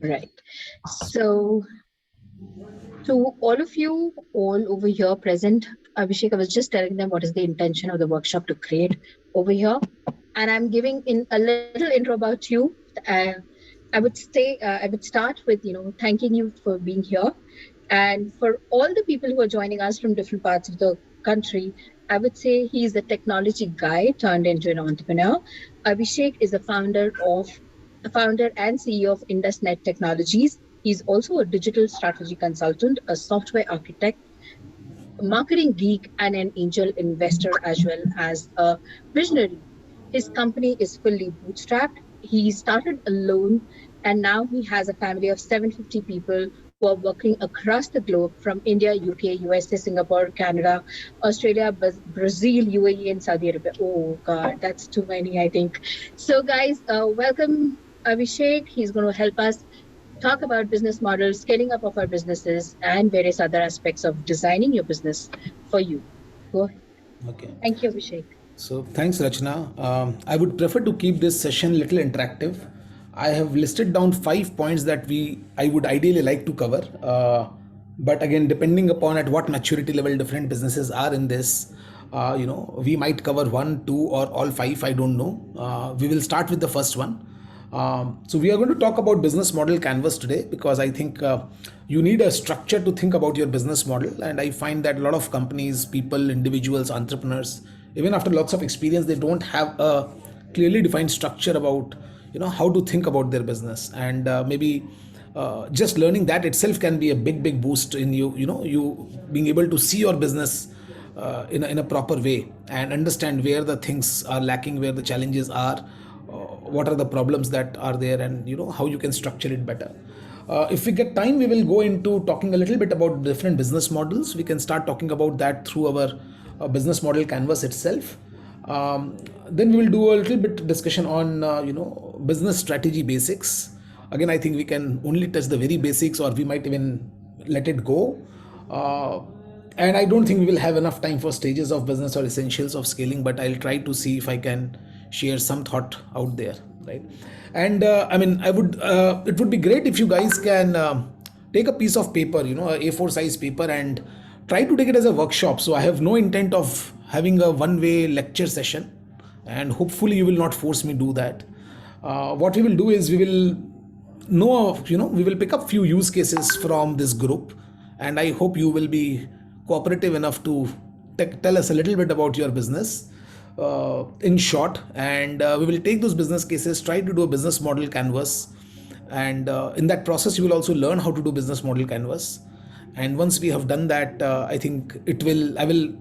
Right. So, to all of you all over here present, Abhishek, I was just telling them what is the intention of the workshop to create over here. And I'm giving in a little intro about you. Uh, I would start with, thanking you for being here. And for all the people who are joining us from different parts of the country, I would say he's a technology guy turned into an entrepreneur. Abhishek is the founder and CEO of Indusnet Technologies. He's also a digital strategy consultant, a software architect, a marketing geek, and an angel investor, as well as a visionary. His company is fully bootstrapped. He started alone, and now he has a family of 750 people who are working across the globe from India, UK, USA, Singapore, Canada, Australia, Brazil, UAE, and Saudi Arabia. Oh, God, that's too many, I think. So, guys, welcome Abhishek. He's going to help us talk about business models, scaling up of our businesses, and various other aspects of designing your business for you. Go ahead. Okay. Thank you, Abhishek. So thanks, Rachna. I would prefer to keep this session little interactive. I have listed down 5 points that I would ideally like to cover. But again, depending upon at what maturity level different businesses are in this, we might cover one, two, or all five. I don't know. We will start with the first one. So we are going to talk about business model canvas today because I think you need a structure to think about your business model, and I find that a lot of companies, people, individuals, entrepreneurs, even after lots of experience, they don't have a clearly defined structure about how to think about their business, and maybe just learning that itself can be a big boost in you being able to see your business in a proper way and understand where the things are lacking, where the challenges are, what are the problems that are there, and how you can structure it better. If we get time, we will go into talking a little bit about different business models. We can start talking about that through our business model canvas itself. Then we will do a little bit discussion on business strategy basics. Again, I think we can only touch the very basics, or we might even let it go. uh, and I don't think we will have enough time for stages of business or essentials of scaling, but I'll try to see if I can share some thought out there, right? And I mean, I would it would be great if you guys can take a piece of paper, a A4 size paper, and try to take it as a workshop. So I have no intent of having a one way lecture session, and hopefully you will not force me do that. What we will do is we will pick up few use cases from this group, and I hope you will be cooperative enough to tell us a little bit about your business in short, and we will take those business cases, try to do a business model canvas, and in that process you will also learn how to do business model canvas. And once we have done that, I will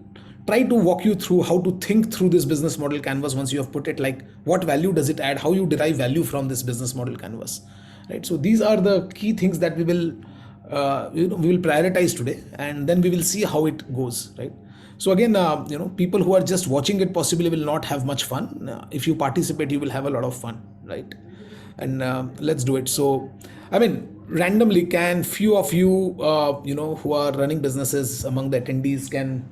try to walk you through how to think through this business model canvas. Once you have put it, like what value does it add, how you derive value from this business model canvas, right? So these are the key things that we will prioritize today, and then we will see how it goes, right? So again, people who are just watching it possibly will not have much fun. If you participate, you will have a lot of fun, right? And let's do it. So I mean, randomly, can few of you who are running businesses among the attendees, can,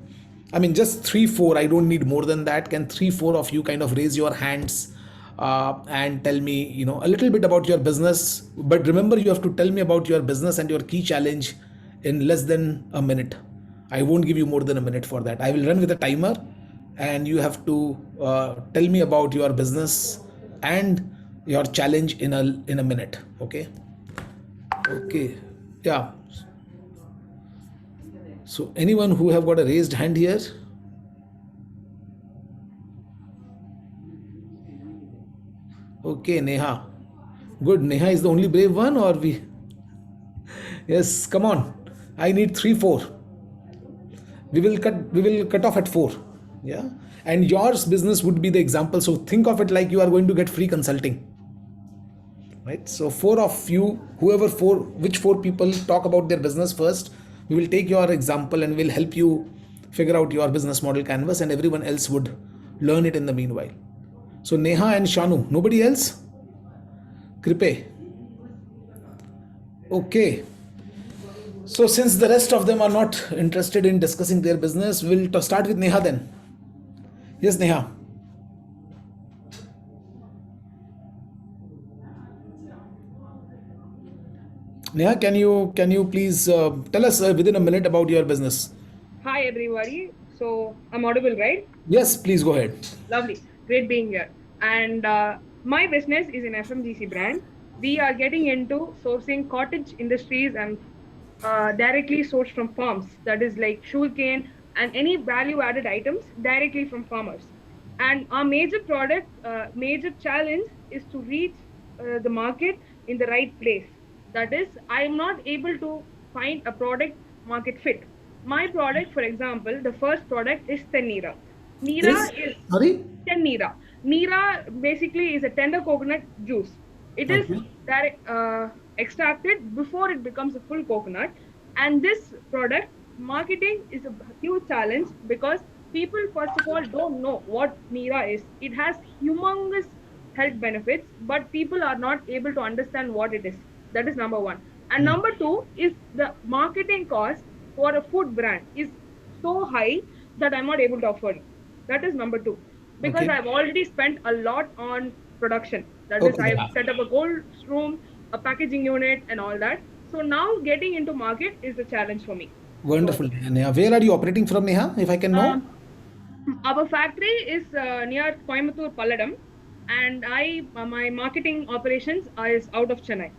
I mean, just 3 4, I don't need more than that, can 3 4 of you kind of raise your hands and tell me a little bit about your business? But remember, you have to tell me about your business and your key challenge in less than a minute. I won't give you more than a minute for that. I will run with a timer, and you have to tell me about your business and your challenge in a minute. Okay. Okay. Yeah. So anyone who have got a raised hand here? Okay, Neha. Good. Neha is the only brave one, or we? Yes. Come on. I need 3 4. We will cut off at 4. Yeah. And yours business would be the example. So think of it like you are going to get free consulting, right? So 4 of you, whoever which 4 people talk about their business first, we will take your example and will help you figure out your business model canvas, and everyone else would learn it in the meanwhile. So Neha and Shanu, nobody else? Kripe. Okay. So since the rest of them are not interested in discussing their business, we'll start with Neha then. Yes, Neha. Neha, can you please tell us within a minute about your business? Hi, everybody. So I'm audible, right? Yes, please go ahead. Lovely. Great being here. And my business is an FMGC brand. We are getting into sourcing cottage industries and directly sourced from farms. That is like sugarcane and any value added items directly from farmers. And our major challenge is to reach the market in the right place. That is, I am not able to find a product market fit. My product, for example, the first product is Tenira. Nira Is is sorry? Nira. Nira basically is a tender coconut juice. It is Okay. extracted before it becomes a full coconut. And this product marketing is a huge challenge because people, first of all, don't know what Nira is. It has humongous health benefits, but people are not able to understand what it is. That is number one. And Hmm. number two is the marketing cost for a food brand is so high that I'm not able to afford it. That is number two. Because Okay. I've already spent a lot on production. That is, Okay, I've Neha. set up a cold room, a packaging unit, and all that. So now getting into market is a challenge for me. So Wonderful, Neha. Where are you operating from, Neha, if I can know? um, our factory is near Coimbatore, Palladam, and my marketing operations is out of Chennai.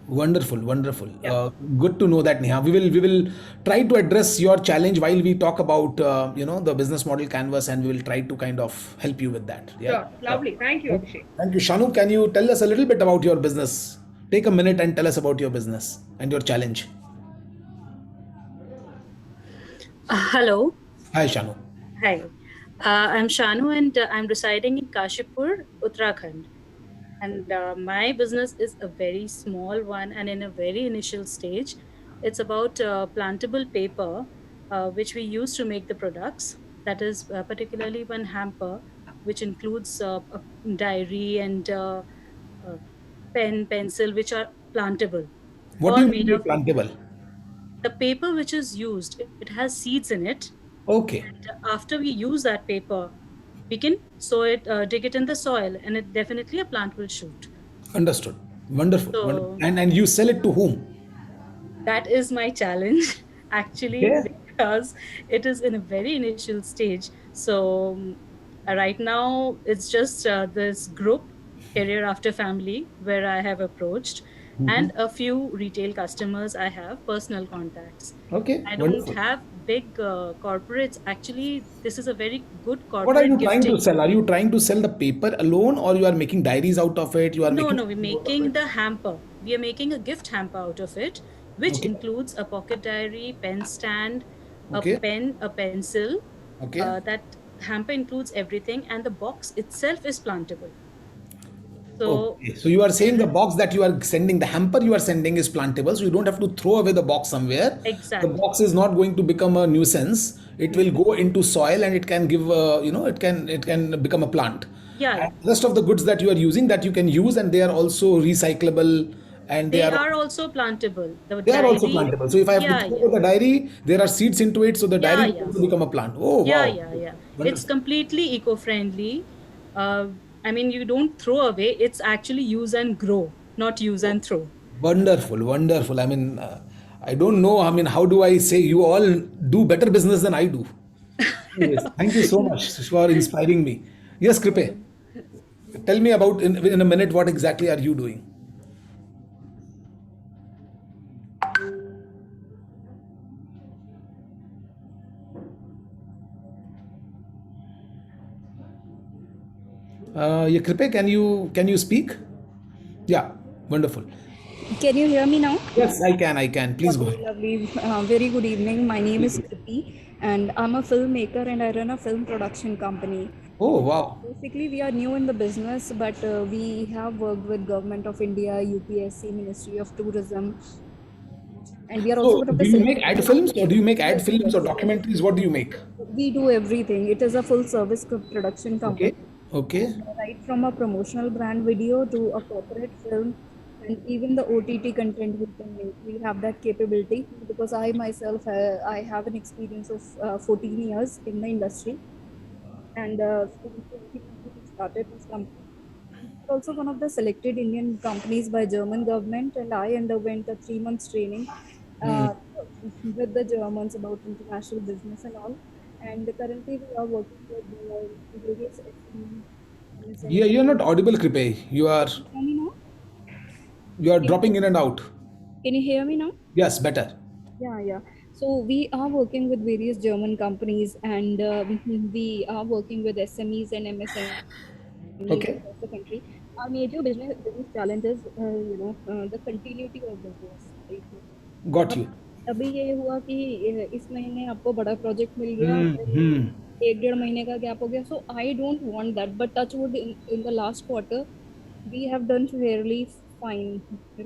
Wonderful, wonderful. Yeah, Good to know that, Neha. We will try to address your challenge while we talk about the business model canvas, and we will try to kind of help you with that. Yeah. sure, Sure. lovely. Thank you, Abhishek. Thank you, Shanu. Can you tell us a little bit about your business? Take a minute and tell us about your business and your challenge. Hello. Hi, Shanu. Hi. I'm Shanu and I'm residing in Kashipur, Uttarakhand. And my business is a very small one and in a very initial stage. It's about plantable paper, which we use to make the products. That is particularly one hamper, which includes a diary and uh, pen, pencil, which are plantable, What do all you mean made by of plantable? the paper which is used. It has seeds in it, Okay, after we use that paper, we can sow it, dig it in the soil, and it definitely a plant will shoot. understood. Wonderful, wonderful. So And you sell it to whom? that is my challenge, actually, Okay. because it is in a very initial stage. So right now, it's just this group, Career After Family, where I have approached, and a few retail customers I have personal contacts. Okay, I don't wonderful. have big corporates. Actually, this is a very good What are corporate you trying to gifting. sell? Are you trying to sell the paper alone, or you are making diaries out of it? You are No, making no, we're out of making it. the hamper. We are making a gift hamper out of it, which Okay, includes a pocket diary, pen stand, a okay, pen, a pencil. okay, That hamper includes everything, and the box itself is plantable. So, okay. So you are saying the there, box that you are sending, the hamper you are sending is plantable, so you don't have to throw away the box somewhere. The exactly. box is not going to become a nuisance. It will go into soil and it can give, it can become a plant. Yeah, And yeah. the rest of the goods that you are using that you can use, and they are also recyclable, and They are also plantable. The they are also diary, plantable. So if I have to yeah, throw yeah, away the diary, there are seeds into it, so the diary yeah, will yeah. also become a plant. Oh Yeah, wow, yeah, yeah. It's wonderful, completely eco-friendly. Uh, I mean, you don't throw away. It's actually use and grow, not use and throw. wonderful, wonderful. I mean, I don't know. I mean, how do I say you all do better business than I do? Anyways, thank you so much for inspiring me. Yes, Kripe, No. tell me about in a minute what exactly are you doing? Yeah, Kripe, can you speak? Yeah, wonderful. Can you hear me now? Yes, I can. I can. Please go Lovely, ahead. lovely. Very good evening. My name is Kriti, and I'm a filmmaker and I run a film production company. Oh wow. Basically, we are new in the business, but we have worked with Government of India, UPSC, Ministry of Tourism, and we are also So, one of the do you make ad celebrities. films, or do you make ad Yes, films or yes, yes. documentaries? What do you make? We do everything. It is a full service production Okay. company. Okay. And right from a promotional brand video to a corporate film and even the OTT content we can make. We have that capability because I myself I have an experience of 14 years in the industry and since 2020 we started this company. also one of the selected Indian companies by German government, and I underwent a 3 months training uh, with the Germans about international business and all. And currently, we are working with various SME, Yeah, you're MSME. not audible, Kripe. Can you hear me now? You are Can dropping in and out. can you hear me now? Yes, better. Yeah, yeah. So we are working with various German companies, and we are working with SMEs and MSMEs across the country. Okay, Our major business challenges, the continuity of business, right? अब got you. अभी ये हुआ कि इस महीने आपको बड़ा project मिल गया, Hmm. फिर Hmm. 1 1.5 महीने का गैप हो गया. So I don't want that, but touch wood in the last quarter we have done fairly fine,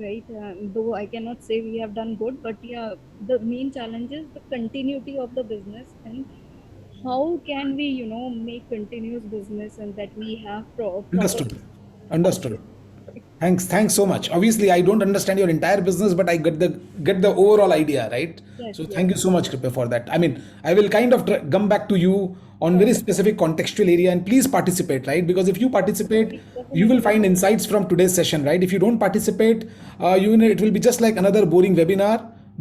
right? Though I cannot say we have done good, but yeah, the main challenge is the continuity of the business, and how can we, make continuous business and that we have proper Understood. Understood. confidence. Thanks so much. Obviously, I don't understand your entire business, but I get the overall idea, right? Yes, So yes, thank you so much, Kripe, for that. I mean, I will kind of come back to you on sure, very specific contextual area, and please participate, right? Because if you participate, you will definitely. find insights from today's session, right? If you don't participate, it will be just like another boring webinar,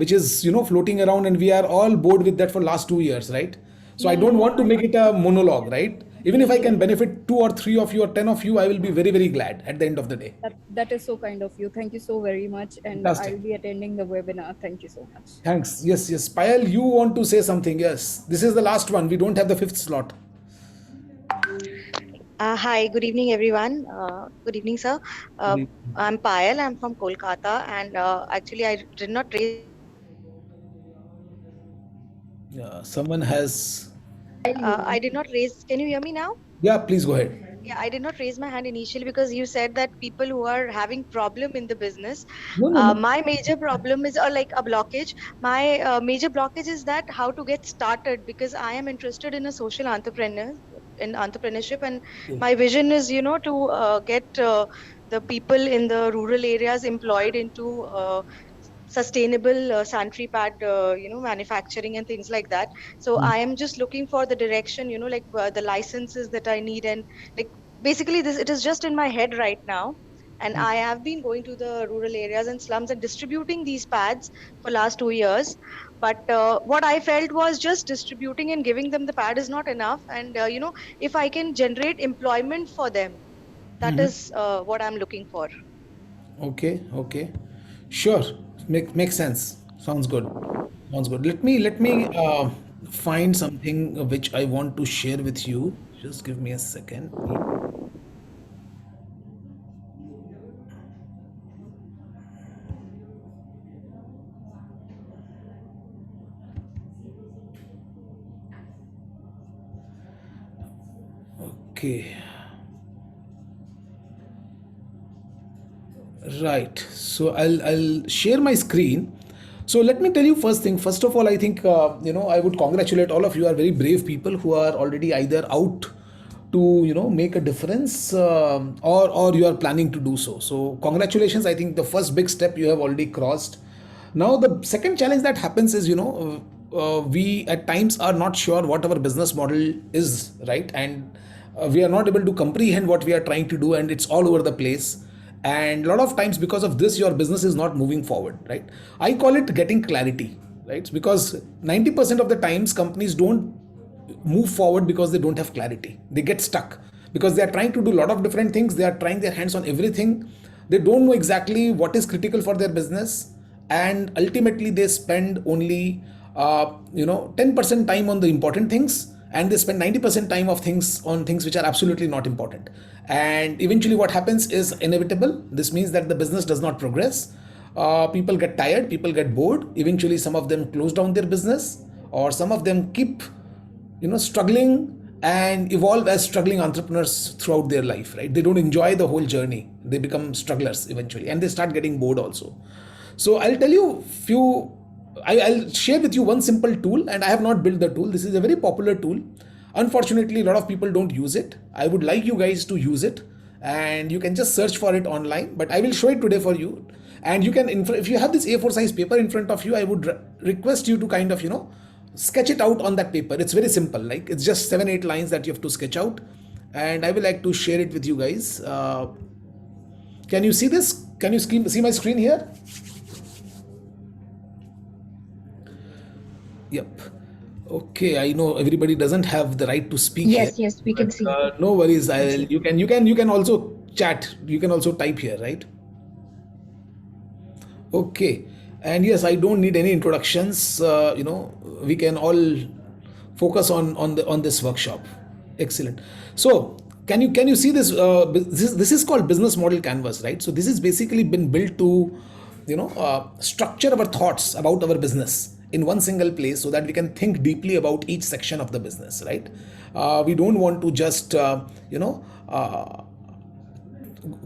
which is floating around, and we are all bored with that for last 2 years, right? So I No, no, don't no, want to make it a monologue, right? Even if I definitely. can benefit two or three of you or 10 of you, I will be very, very glad at the end of the day. That is so kind of you. Thank you so very much, and Fantastic. I'll be attending the webinar. Thank you so much. Thanks. Yes, yes. Payal, you want to say something? Yes. This is the last one. We don't have the fifth slot. Hi, good evening, everyone. Good evening, sir. Uh, I'm Payal. I'm from Kolkata, and actually, I did not raise my hand initially because you said that people who are having Yeah, problem someone in the has. business. I did not raise. Can you hear me now? Yeah, please go ahead. Yeah, I did not raise my hand initially because you said that people who are having problem in the business. No, no, no. My major problem is, or like a blockage. My major blockage is that how to get started, because I am interested in a social entrepreneur in entrepreneurship, and Okay. my vision is, to get the people in the rural areas employed into sustainable sanitary pad manufacturing and things like that. So I am just looking for the direction, like the licenses that I need, and like basically this, it is just in my head right now. And I have been going to the rural areas and slums and distributing these pads for last 2 years. But what I felt was just distributing and giving them the pad is not enough, and if I can generate employment for them, that is what I'm looking for. Okay, okay. Sure. Makes sense. Sounds good. Sounds good. Let me find something which I want to share with you. Just give me a second. Okay. Right. So I'll share my screen. So let me tell you first thing. First of all, I think I would congratulate all of you. Are very brave people who are already either out to make a difference, or you are planning to do so. So congratulations. I think the first big step you have already crossed. Now the second challenge that happens is we at times are not sure what our business model is, right, and we are not able to comprehend what we are trying to do, and it's all over the place. And a lot of times because of this your business is not moving forward, right? I call it getting clarity, right? Because 90% of the times companies don't move forward because they don't have clarity. They get stuck because they are trying to do a lot of different things. They are trying their hands on everything. They don't know exactly what is critical for their business, and ultimately they spend only 10% time on the important things, and they spend 90% time of things on things which are absolutely not important. And eventually what happens is inevitable. This means that the business does not progress. People get tired, people get bored. Eventually some of them close down their business, or some of them keep struggling and evolve as struggling entrepreneurs throughout their life, right? They don't enjoy the whole journey. They become strugglers eventually, and they start getting bored also. So I'll tell you few. I'll share with you one simple tool, and I have not built the tool. This is a very popular tool. Unfortunately, a lot of people don't use it. I would like you guys to use it, and you can just search for it online. But I will show it today for you, and you can, if you have this A4 size paper in front of you, I would request you to kind of sketch it out on that paper. It's very simple. Like, it's just 7 8 lines that you have to sketch out, and I will like to share it with you guys. Can you see this? Can you see my screen here? Yep. Okay, I know everybody doesn't have the right to speak here, Yes, yes, we can but see. no worries. We can I'll see. you can also chat. You can also type here, right? Okay. And yes, I don't need any introductions. We can all focus on this workshop. Excellent. So can you see this? This is called business model canvas, right? So this is basically been built to, structure our thoughts about our business in one single place, so that we can think deeply about each section of the business, right? We don't want to just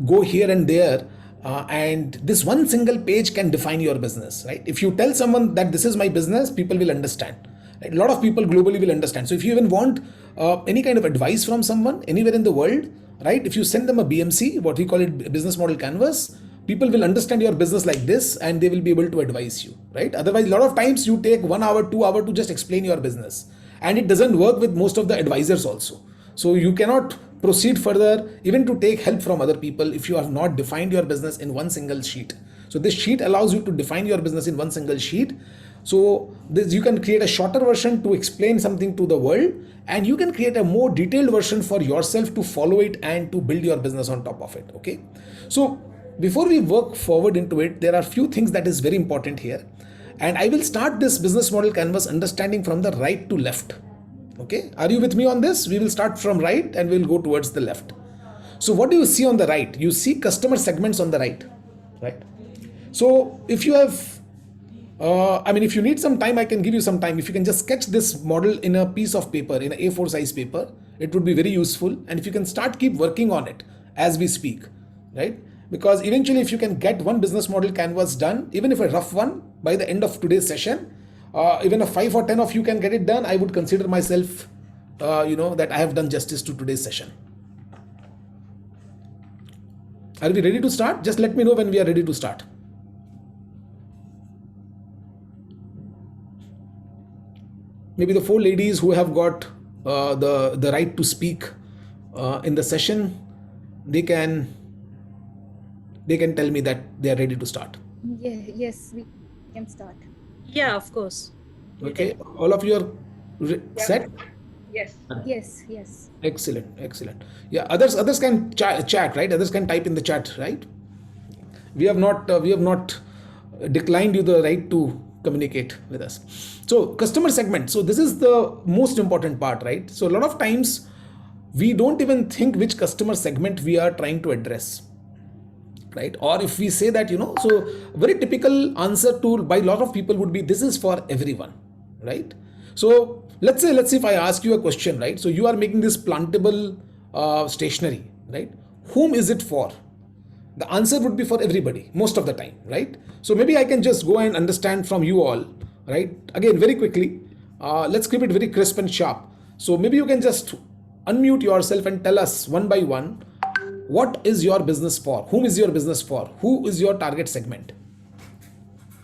go here and there, and this one single page can define your business, right? If you tell someone that this is my business, people will understand, right? A lot of people globally will understand. So if you even want any kind of advice from someone anywhere in the world, right, if you send them a BMC, what we call it, business model canvas, people will understand your business like this, and they will be able to advise you, right? Otherwise, a lot of times you take 1 hour 2 hour to just explain your business, and it doesn't work with most of the advisors also. So you cannot proceed further even to take help from other people if you have not defined your business in one single sheet. So this sheet allows you to define your business in one single sheet. So this, you can create a shorter version to explain something to the world, and you can create a more detailed version for yourself to follow it and to build your business on top of it. Okay. So before we work forward into it, there are few things that is very important here, and I will start this business model canvas understanding from the right to left. Okay, are you with me on this? We will start from right and we'll go towards the left. So what do you see on the right? You see customer segments on the right, right? So if you have, if you need some time, I can give you some time. If you can just sketch this model in a piece of paper, in an A4 size paper, it would be very useful. And if you can start keep working on it as we speak, right? Because eventually, if you can get one business model canvas done, even if a rough one, by the end of today's session, even if 5 or 10 of you can get it done, I would consider myself, that I have done justice to today's session. Are we ready to start? Just let me know when we are ready to start. Maybe the 4 ladies who have got the right to speak in the session, they can tell me that they are ready to start. Yeah, yes, we can start. Yeah, of course. Okay, all of you are set? Yes. Yes, yes. Excellent. Yeah, others can chat, right? Others can type in the chat, right? We have not declined you the right to communicate with us. So customer segment. So this is the most important part, right? So a lot of times we don't even think which customer segment we are trying to address, right? Or if we say that, so very typical answer to by a lot of people would be, this is for everyone, right? So let's say if I ask you a question, right? So you are making this plantable stationery, right? Whom is it for? The answer would be for everybody most of the time, right? So maybe I can just go and understand from you all, right? Again, very quickly, let's keep it very crisp and sharp. So maybe you can just unmute yourself and tell us one by one, what is your business for? Whom is your business for? Who is your target segment?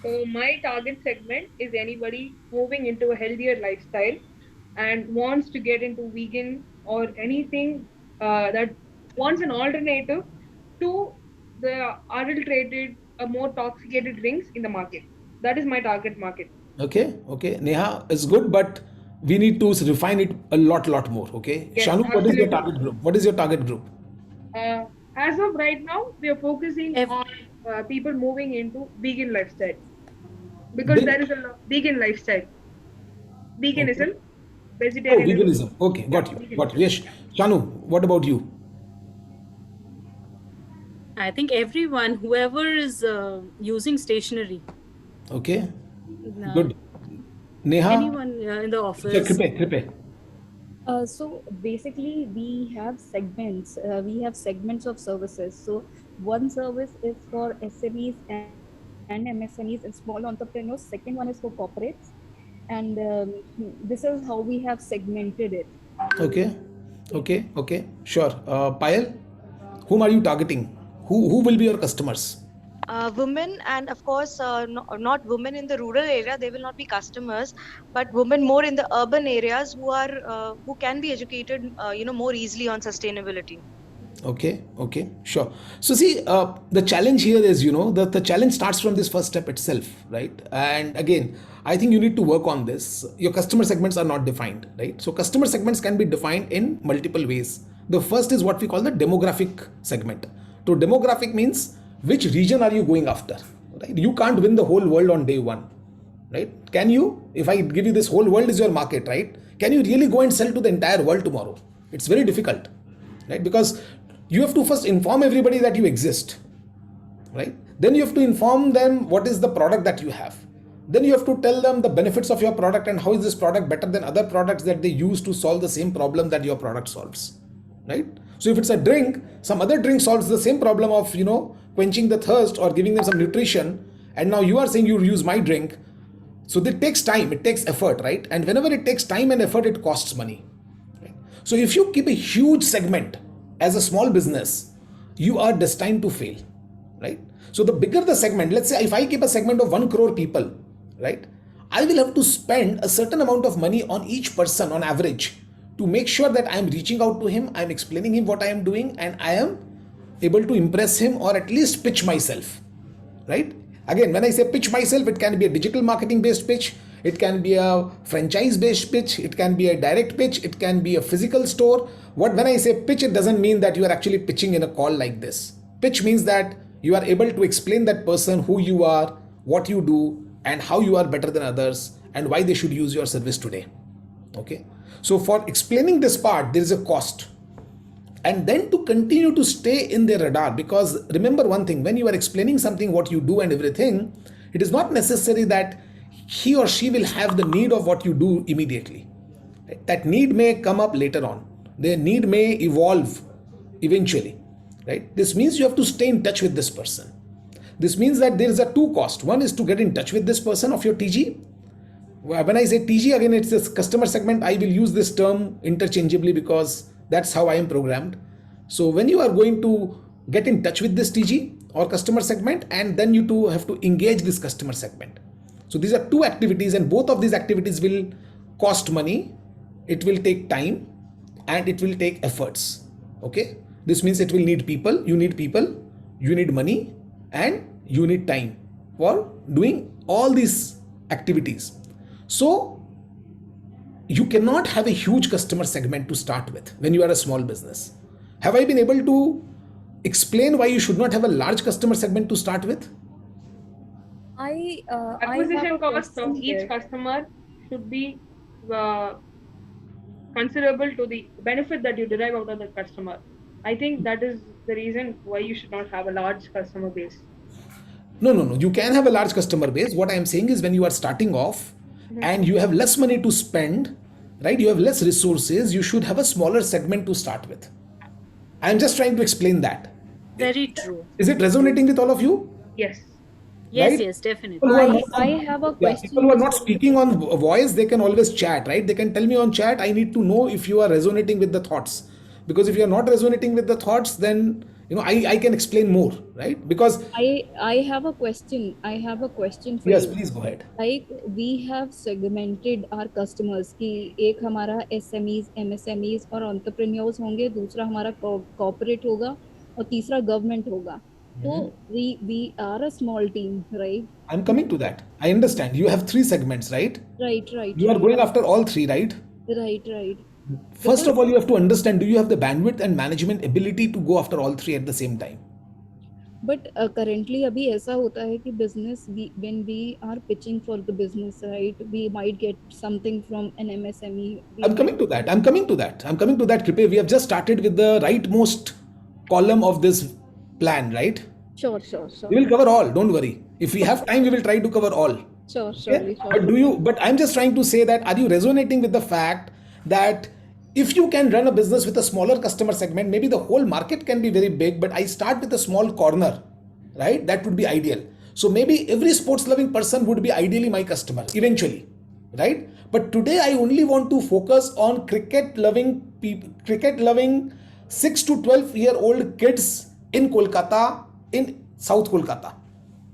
So my target segment is anybody moving into a healthier lifestyle and wants to get into vegan or anything that wants an alternative to the adulterated, more toxicated drinks in the market. That is my target market. Okay. Neha is good, but we need to refine it a lot more. Okay. Yes, Shanu, what is your absolutely. target group? What is your target group? As of right now, we are focusing Ev- on people moving into vegan lifestyle because Big. there is a vegan lifestyle, Okay. veganism, Oh, vegetarianism. veganism. Okay, Yeah, got you. veganism. Yes. Shanu, what about you? I think everyone, whoever is using stationery, Okay. uh, Good. Neha? anyone in the Okay, office. Kripe. So basically, we have segments of services. So one service is for SMEs and MSMEs and small entrepreneurs. Second one is for corporates, and this is how we have segmented it. Okay. Sure. Payal, whom are you targeting? Who will be your customers? Women, and of course, not women in the rural area, they will not be customers, but women more in the urban areas who can be educated more easily on sustainability. Okay, sure. So see, the challenge here is, the challenge starts from this first step itself, right? And again, I think you need to work on this. Your customer segments are not defined, right? So customer segments can be defined in multiple ways. The first is what we call the demographic segment. So demographic means which region are you going after, right? You can't win the whole world on day one, right? Can you? If I give you this whole world is your market, right? Can you really go and sell to the entire world tomorrow? It's very difficult, right? Because you have to first inform everybody that you exist, right? Then you have to inform them what is the product that you have. Then you have to tell them the benefits of your product and how is this product better than other products that they use to solve the same problem that your product solves, right? So if it's a drink, some other drink solves the same problem of, quenching the thirst or giving them some nutrition, and now you are saying you use my drink. So it takes time, it takes effort, right? And whenever it takes time and effort, it costs money. Right? So if you keep a huge segment as a small business, you are destined to fail, right? So the bigger the segment, let's say if I keep a segment of 1 crore people, right? I will have to spend a certain amount of money on each person on average to make sure that I am reaching out to him, I am explaining him what I am doing, and I am able to impress him or at least pitch myself, right? Again, when I say pitch myself, it can be a digital marketing based pitch, it can be a franchise based pitch, it can be a direct pitch, it can be a physical store. When I say pitch, it doesn't mean that you are actually pitching in a call like this. Pitch means that you are able to explain that person who you are, what you do, and how you are better than others, and why they should use your service today. Okay, so for explaining this part, there is a cost. And then to continue to stay in their radar, because remember one thing, when you are explaining something, what you do and everything, it is not necessary that he or she will have the need of what you do immediately. Right? That need may come up later on. Their need may evolve eventually, right? This means you have to stay in touch with this person. This means that there is a two cost. One is to get in touch with this person of your TG. When I say TG, again, it's this customer segment. I will use this term interchangeably because that's how I am programmed. So when you are going to get in touch with this TG or customer segment, and then you too have to engage this customer segment. So these are two activities, and both of these activities will cost money, it will take time, and it will take efforts. Okay, this means it will need people, you need money, and you need time for doing all these activities. So you cannot have a huge customer segment to start with when you are a small business. Have I been able to explain why you should not have a large customer segment to start with? I have Acquisition a cost of question each there. customer should be uh, considerable to the benefit that you derive out of the customer. I think that is the reason why you should not have a large customer base. No. You can have a large customer base. What I am saying is when you are starting off and you have less money to spend, right? You have less resources, you should have a smaller segment to start with. I am just trying to explain that. Very true. Is it resonating with all of you? Yes. Yes, Right? yes, definitely. People who are I not, have a people who are question. not speaking on voice, they can always chat, right? They can tell me on chat. I need to know if you are resonating with the thoughts, because if you are not resonating with the thoughts, then I can explain more, right? Because I have a question. I have a question for yes, you. please go ahead. Like we have segmented our customers कि एक हमारा SMEs, MSMEs और entrepreneurs होंगे, दूसरा हमारा corporate होगा और तीसरा government होगा. So we are a small team, right? I'm coming to that. I understand. You have three segments, right? Right. You are going after all three, right? Right. First of all, you have to understand, do you have the bandwidth and management ability to go after all three at the same time? But currently अभी ऐसा होता है कि business, when we are pitching for the business, right, we might get something from an MSME. I'm coming to that. Kripe. We have just started with the rightmost column of this plan, right? Sure. We will cover all. Don't worry. If we have time, we will try to cover all. Sure. Okay? But I'm just trying to say that, are you resonating with the fact that if you can run a business with a smaller customer segment, maybe the whole market can be very big, but I start with a small corner, right? That would be ideal. So maybe every sports loving person would be ideally my customer eventually, right? But today I only want to focus on cricket loving 6 to 12-year-old kids in Kolkata, in South Kolkata.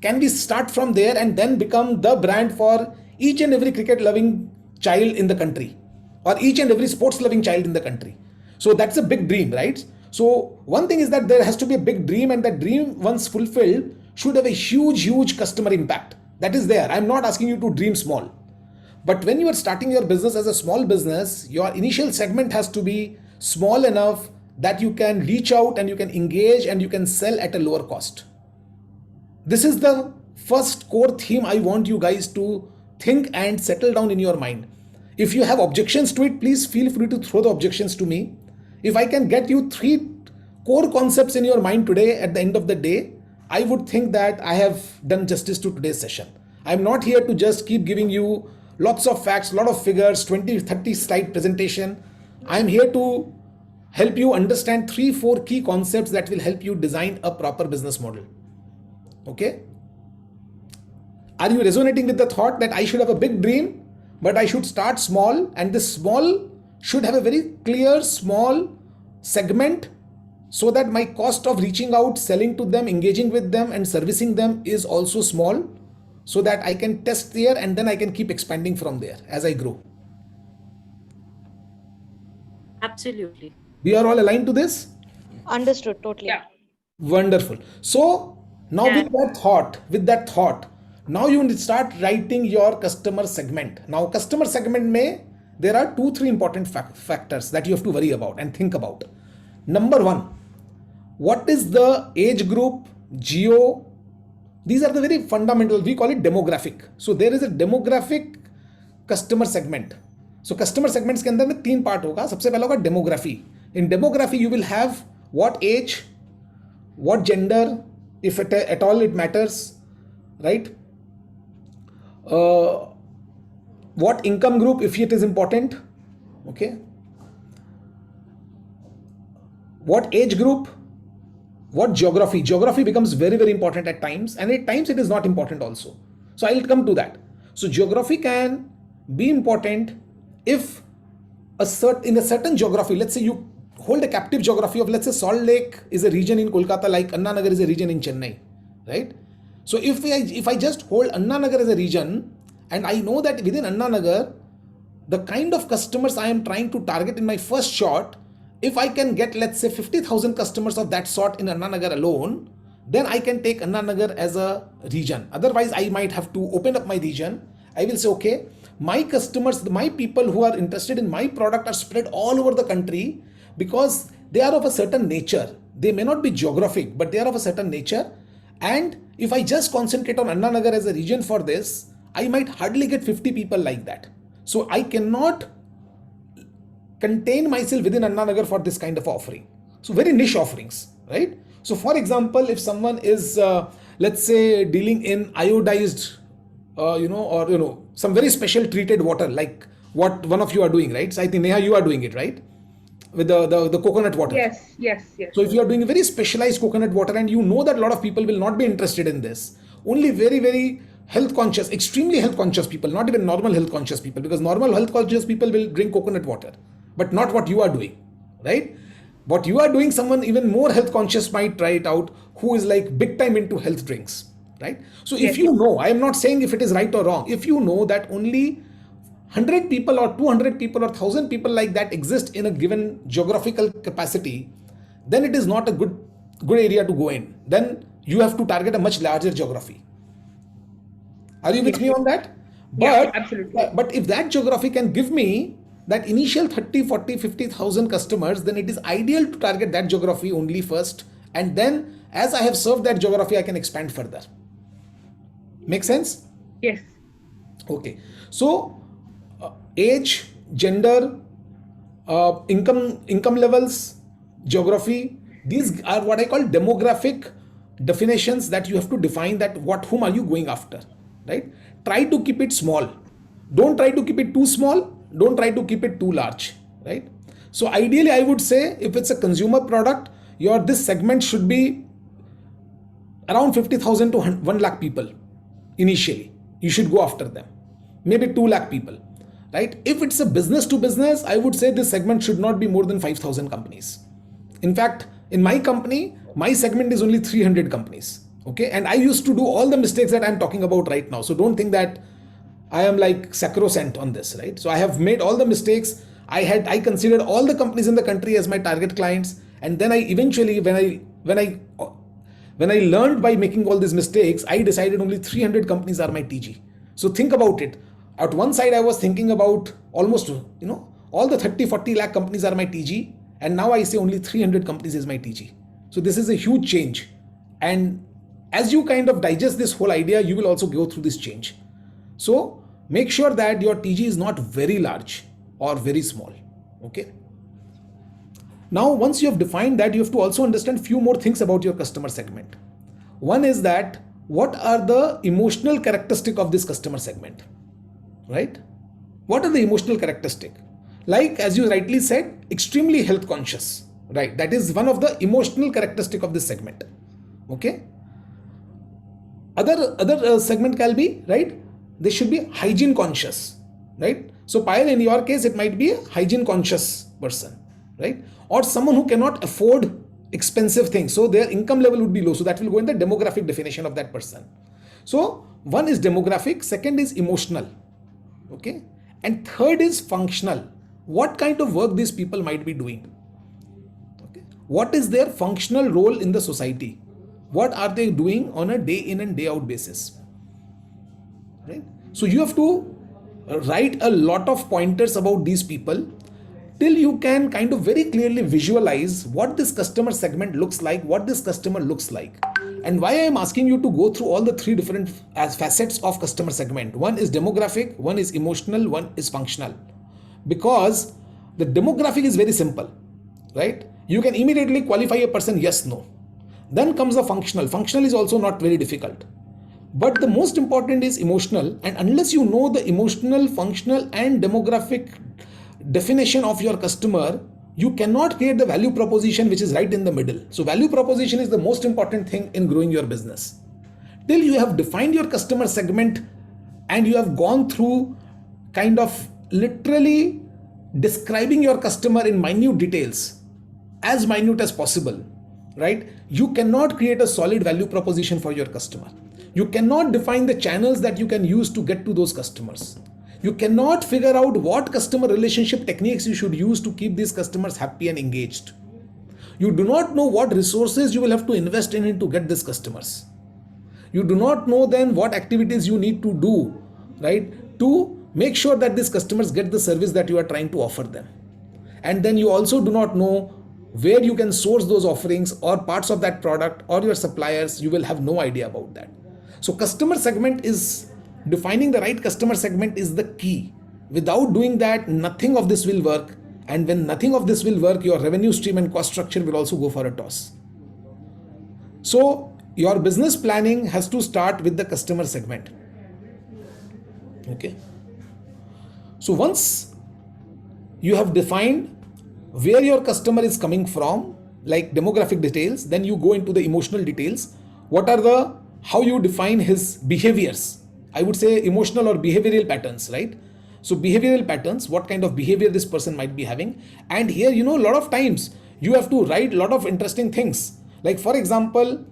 Can we start from there and then become the brand for each and every cricket loving child in the country, or each and every sports loving child in the country? So that's a big dream, right? So one thing is that there has to be a big dream, and that dream, once fulfilled, should have a huge customer impact. That is there. I'm not asking you to dream small. But when you are starting your business as a small business, your initial segment has to be small enough that you can reach out and you can engage and you can sell at a lower cost. This is the first core theme I want you guys to think and settle down in your mind. If you have objections to it, please feel free to throw the objections to me. If I can get you 3 core concepts in your mind today at the end of the day, I would think that I have done justice to today's session. I'm not here to just keep giving you lots of facts, lot of figures, 20, 30 slide presentation. I'm here to help you understand 3-4 key concepts that will help you design a proper business model. Okay? Are you resonating with the thought that I should have a big dream, but I should start small, and this small should have a very clear small segment so that my cost of reaching out, selling to them, engaging with them and servicing them is also small, so that I can test there and then I can keep expanding from there as I grow. Absolutely. We are all aligned to this? Understood, totally. Yeah. Wonderful. So now Yeah. with that thought, now you need to start writing your customer segment. Now customer segment may, there are 2-3 important factors that you have to worry about and think about. Number 1, what is the age group, geo? These are the very fundamental, we call it demographic. So there is a demographic customer segment. So customer segments के अंदर में 3 part होगा. सबसे पहला होगा demography. In demography you will have what age, what gender, if at all it matters, right? What income group, if it is important, okay? What age group, what geography. Geography becomes very important at times, and at times it is not important also. So I'll come to that. So geography can be important if in a certain geography, let's say you hold a captive geography of, let's say Salt Lake is a region in Kolkata, like Anna Nagar is a region in Chennai, right? So if I just hold Anna Nagar as a region, and I know that within Anna Nagar, the kind of customers I am trying to target in my first shot, if I can get, let's say 50,000 customers of that sort in Anna Nagar alone, then I can take Anna Nagar as a region. Otherwise, I might have to open up my region. I will say, okay, my customers, my people who are interested in my product are spread all over the country because they are of a certain nature. They may not be geographic, but they are of a certain nature. And if I just concentrate on Anna Nagar as a region for this, I might hardly get 50 people like that. So I cannot contain myself within Anna Nagar for this kind of offering. So very niche offerings, right? So for example, if someone is, let's say, dealing in iodized, some very special treated water, like what one of you are doing, right? So I think Neha, you are doing it, right? With the coconut water. Yes. So if you are doing a very specialized coconut water and you know that a lot of people will not be interested in this, only very health conscious, extremely health conscious people, not even normal health conscious people, because normal health conscious people will drink coconut water, but not what you are doing, right? What you are doing, someone even more health conscious might try it out, who is like big time into health drinks, right? So if you know, I am not saying if it is right or wrong, if you know that only 100 people or 200 people or 1000 people like that exist in a given geographical capacity, then it is not a good area to go in. Then you have to target a much larger geography. Are you with me on that? Yeah, absolutely. But if that geography can give me that initial 30, 40, 50,000 customers, then it is ideal to target that geography only first. And then as I have served that geography, I can expand further. Make sense? Yes. Okay. So age, gender, income levels, geography, these are what I call demographic definitions that you have to define, that whom are you going after, right? Try to keep it small. Don't try to keep it too small. Don't try to keep it too large, right? So ideally, I would say if it's a consumer product, this segment should be around 50,000 to 1 lakh people initially. You should go after them. Maybe 2 lakh people, right? If it's a business to business, I would say this segment should not be more than 5,000 companies. In fact, in my company, my segment is only 300 companies. Okay. And I used to do all the mistakes that I'm talking about right now. So don't think that I am like sacrosanct on this, right? So I have made all the mistakes. I considered all the companies in the country as my target clients. And then I eventually, when I learned by making all these mistakes, I decided only 300 companies are my TG. So think about it. At one side, I was thinking about almost, all the 30-40 lakh companies are my TG. And now I say only 300 companies is my TG. So this is a huge change. And as you kind of digest this whole idea, you will also go through this change. So make sure that your TG is not very large or very small. Okay. Now, once you have defined that, you have to also understand few more things about your customer segment. One is that what are the emotional characteristic of this customer segment, right? What are the emotional characteristic? Like, as you rightly said, extremely health conscious, right? That is one of the emotional characteristic of this segment. Okay. Other segment can be, right? They should be hygiene conscious, right? So Payal, in your case, it might be a hygiene conscious person, right? Or someone who cannot afford expensive things, so their income level would be low. So that will go in the demographic definition of that person. So one is demographic, second is emotional, okay, and third is functional. What kind of work these people might be doing? Okay, what is their functional role in the society? What are they doing on a day in and day out basis? Right? So you have to write a lot of pointers about these people till you can kind of very clearly visualize what this customer segment looks like, what this customer looks like. And why I am asking you to go through all the three different facets of customer segment. One is demographic, one is emotional, one is functional. Because the demographic is very simple, right? You can immediately qualify a person yes, no. Then comes the functional. Functional is also not very difficult. But the most important is emotional, and unless you know the emotional, functional and demographic definition of your customer, you cannot create the value proposition which is right in the middle. So value proposition is the most important thing in growing your business. Till you have defined your customer segment and you have gone through kind of literally describing your customer in minute details, as minute as possible, right? You cannot create a solid value proposition for your customer. You cannot define the channels that you can use to get to those customers. You cannot figure out what customer relationship techniques you should use to keep these customers happy and engaged. You do not know what resources you will have to invest in to get these customers. You do not know then what activities you need to do, right, to make sure that these customers get the service that you are trying to offer them. And then you also do not know where you can source those offerings or parts of that product or your suppliers. You will have no idea about that. So customer segment is defining the right customer segment is the key. Without doing that, nothing of this will work. And when nothing of this will work, your revenue stream and cost structure will also go for a toss. So your business planning has to start with the customer segment. Okay. So once you have defined where your customer is coming from, like demographic details, then you go into the emotional details. What are how you define his behaviors? I would say emotional or behavioral patterns, right? So behavioral patterns, what kind of behavior this person might be having. And here, a lot of times you have to write a lot of interesting things. Like for example,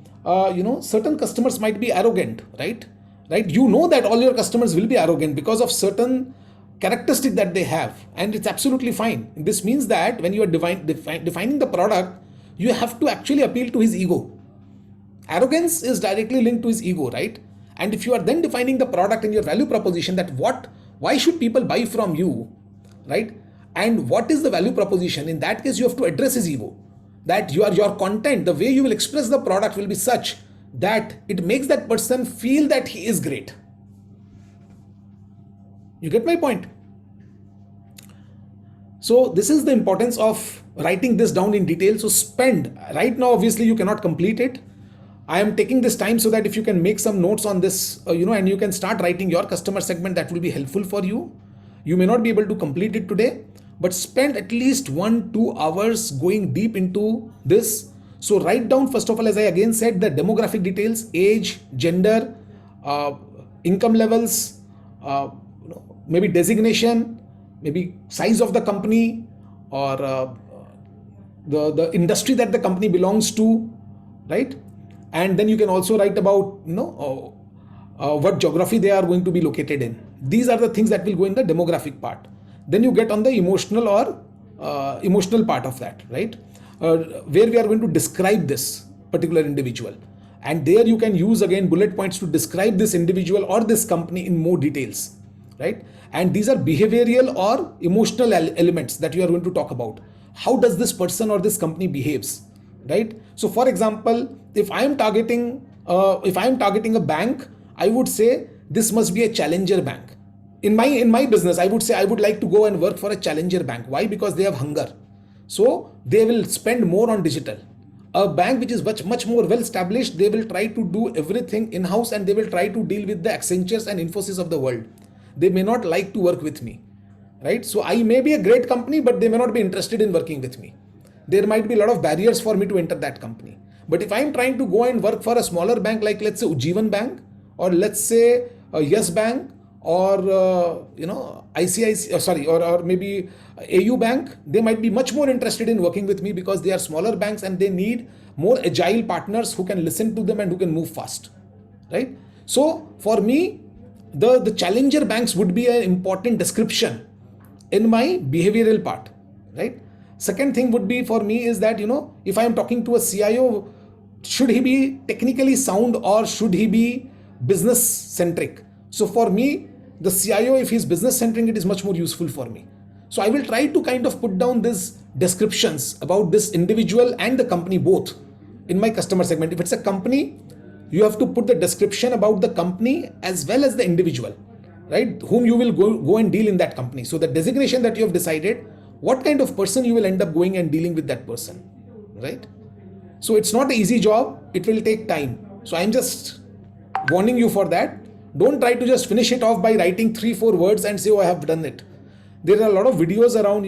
certain customers might be arrogant, right? You know that all your customers will be arrogant because of certain characteristic that they have, and it's absolutely fine. This means that when you are defining the product, you have to actually appeal to his ego. Arrogance is directly linked to his ego, right? And if you are then defining the product and your value proposition, that why should people buy from you, right? And what is the value proposition? In that case, you have to address his ego. That your content, the way you will express the product will be such that it makes that person feel that he is great. You get my point? So this is the importance of writing this down in detail. So right now, obviously you cannot complete it. I am taking this time so that if you can make some notes on this, and you can start writing your customer segment, that will be helpful for you. You may not be able to complete it today, but spend at least 1-2 hours going deep into this. So write down, first of all, as I again said, the demographic details, age, gender, income levels, maybe designation, maybe size of the company, or the industry that the company belongs to, right? And then you can also write about what geography they are going to be located in. These are the things that will go in the demographic part. Then you get on the emotional or emotional part of that, right? where we are going to describe this particular individual. And there you can use again bullet points to describe this individual or this company in more details, right? And these are behavioral or emotional elements that you are going to talk about. How does this person or this company behaves, right? So for example, if I am targeting a bank, I would say this must be a challenger bank. In my business, I would say I would like to go and work for a challenger bank. Why? Because they have hunger, so they will spend more on digital. A bank which is much more well established, they will try to do everything in house, and they will try to deal with the Accentures and Infosys of the world. They may not like to work with me, right? So I may be a great company, but they may not be interested in working with me. There might be a lot of barriers for me to enter that company. But if I'm trying to go and work for a smaller bank, like let's say Ujjivan Bank, or let's say Yes Bank, or ICICI, sorry, or maybe AU Bank, they might be much more interested in working with me because they are smaller banks and they need more agile partners who can listen to them and who can move fast, right? So for me, the challenger banks would be an important description in my behavioral part, right? Second thing would be for me is that, if I am talking to a CIO, should he be technically sound or should he be business centric? So for me, the CIO, if he's business centric, it is much more useful for me. So I will try to kind of put down these descriptions about this individual and the company both in my customer segment. If it's a company, you have to put the description about the company as well as the individual, right, whom you will go and deal in that company. So the designation that you have decided, what kind of person you will end up going and dealing with that person, right? So it's not an easy job, it will take time. So I'm just warning you for that. Don't try to just finish it off by writing 3-4 words and say, oh, I have done it. There are a lot of videos around,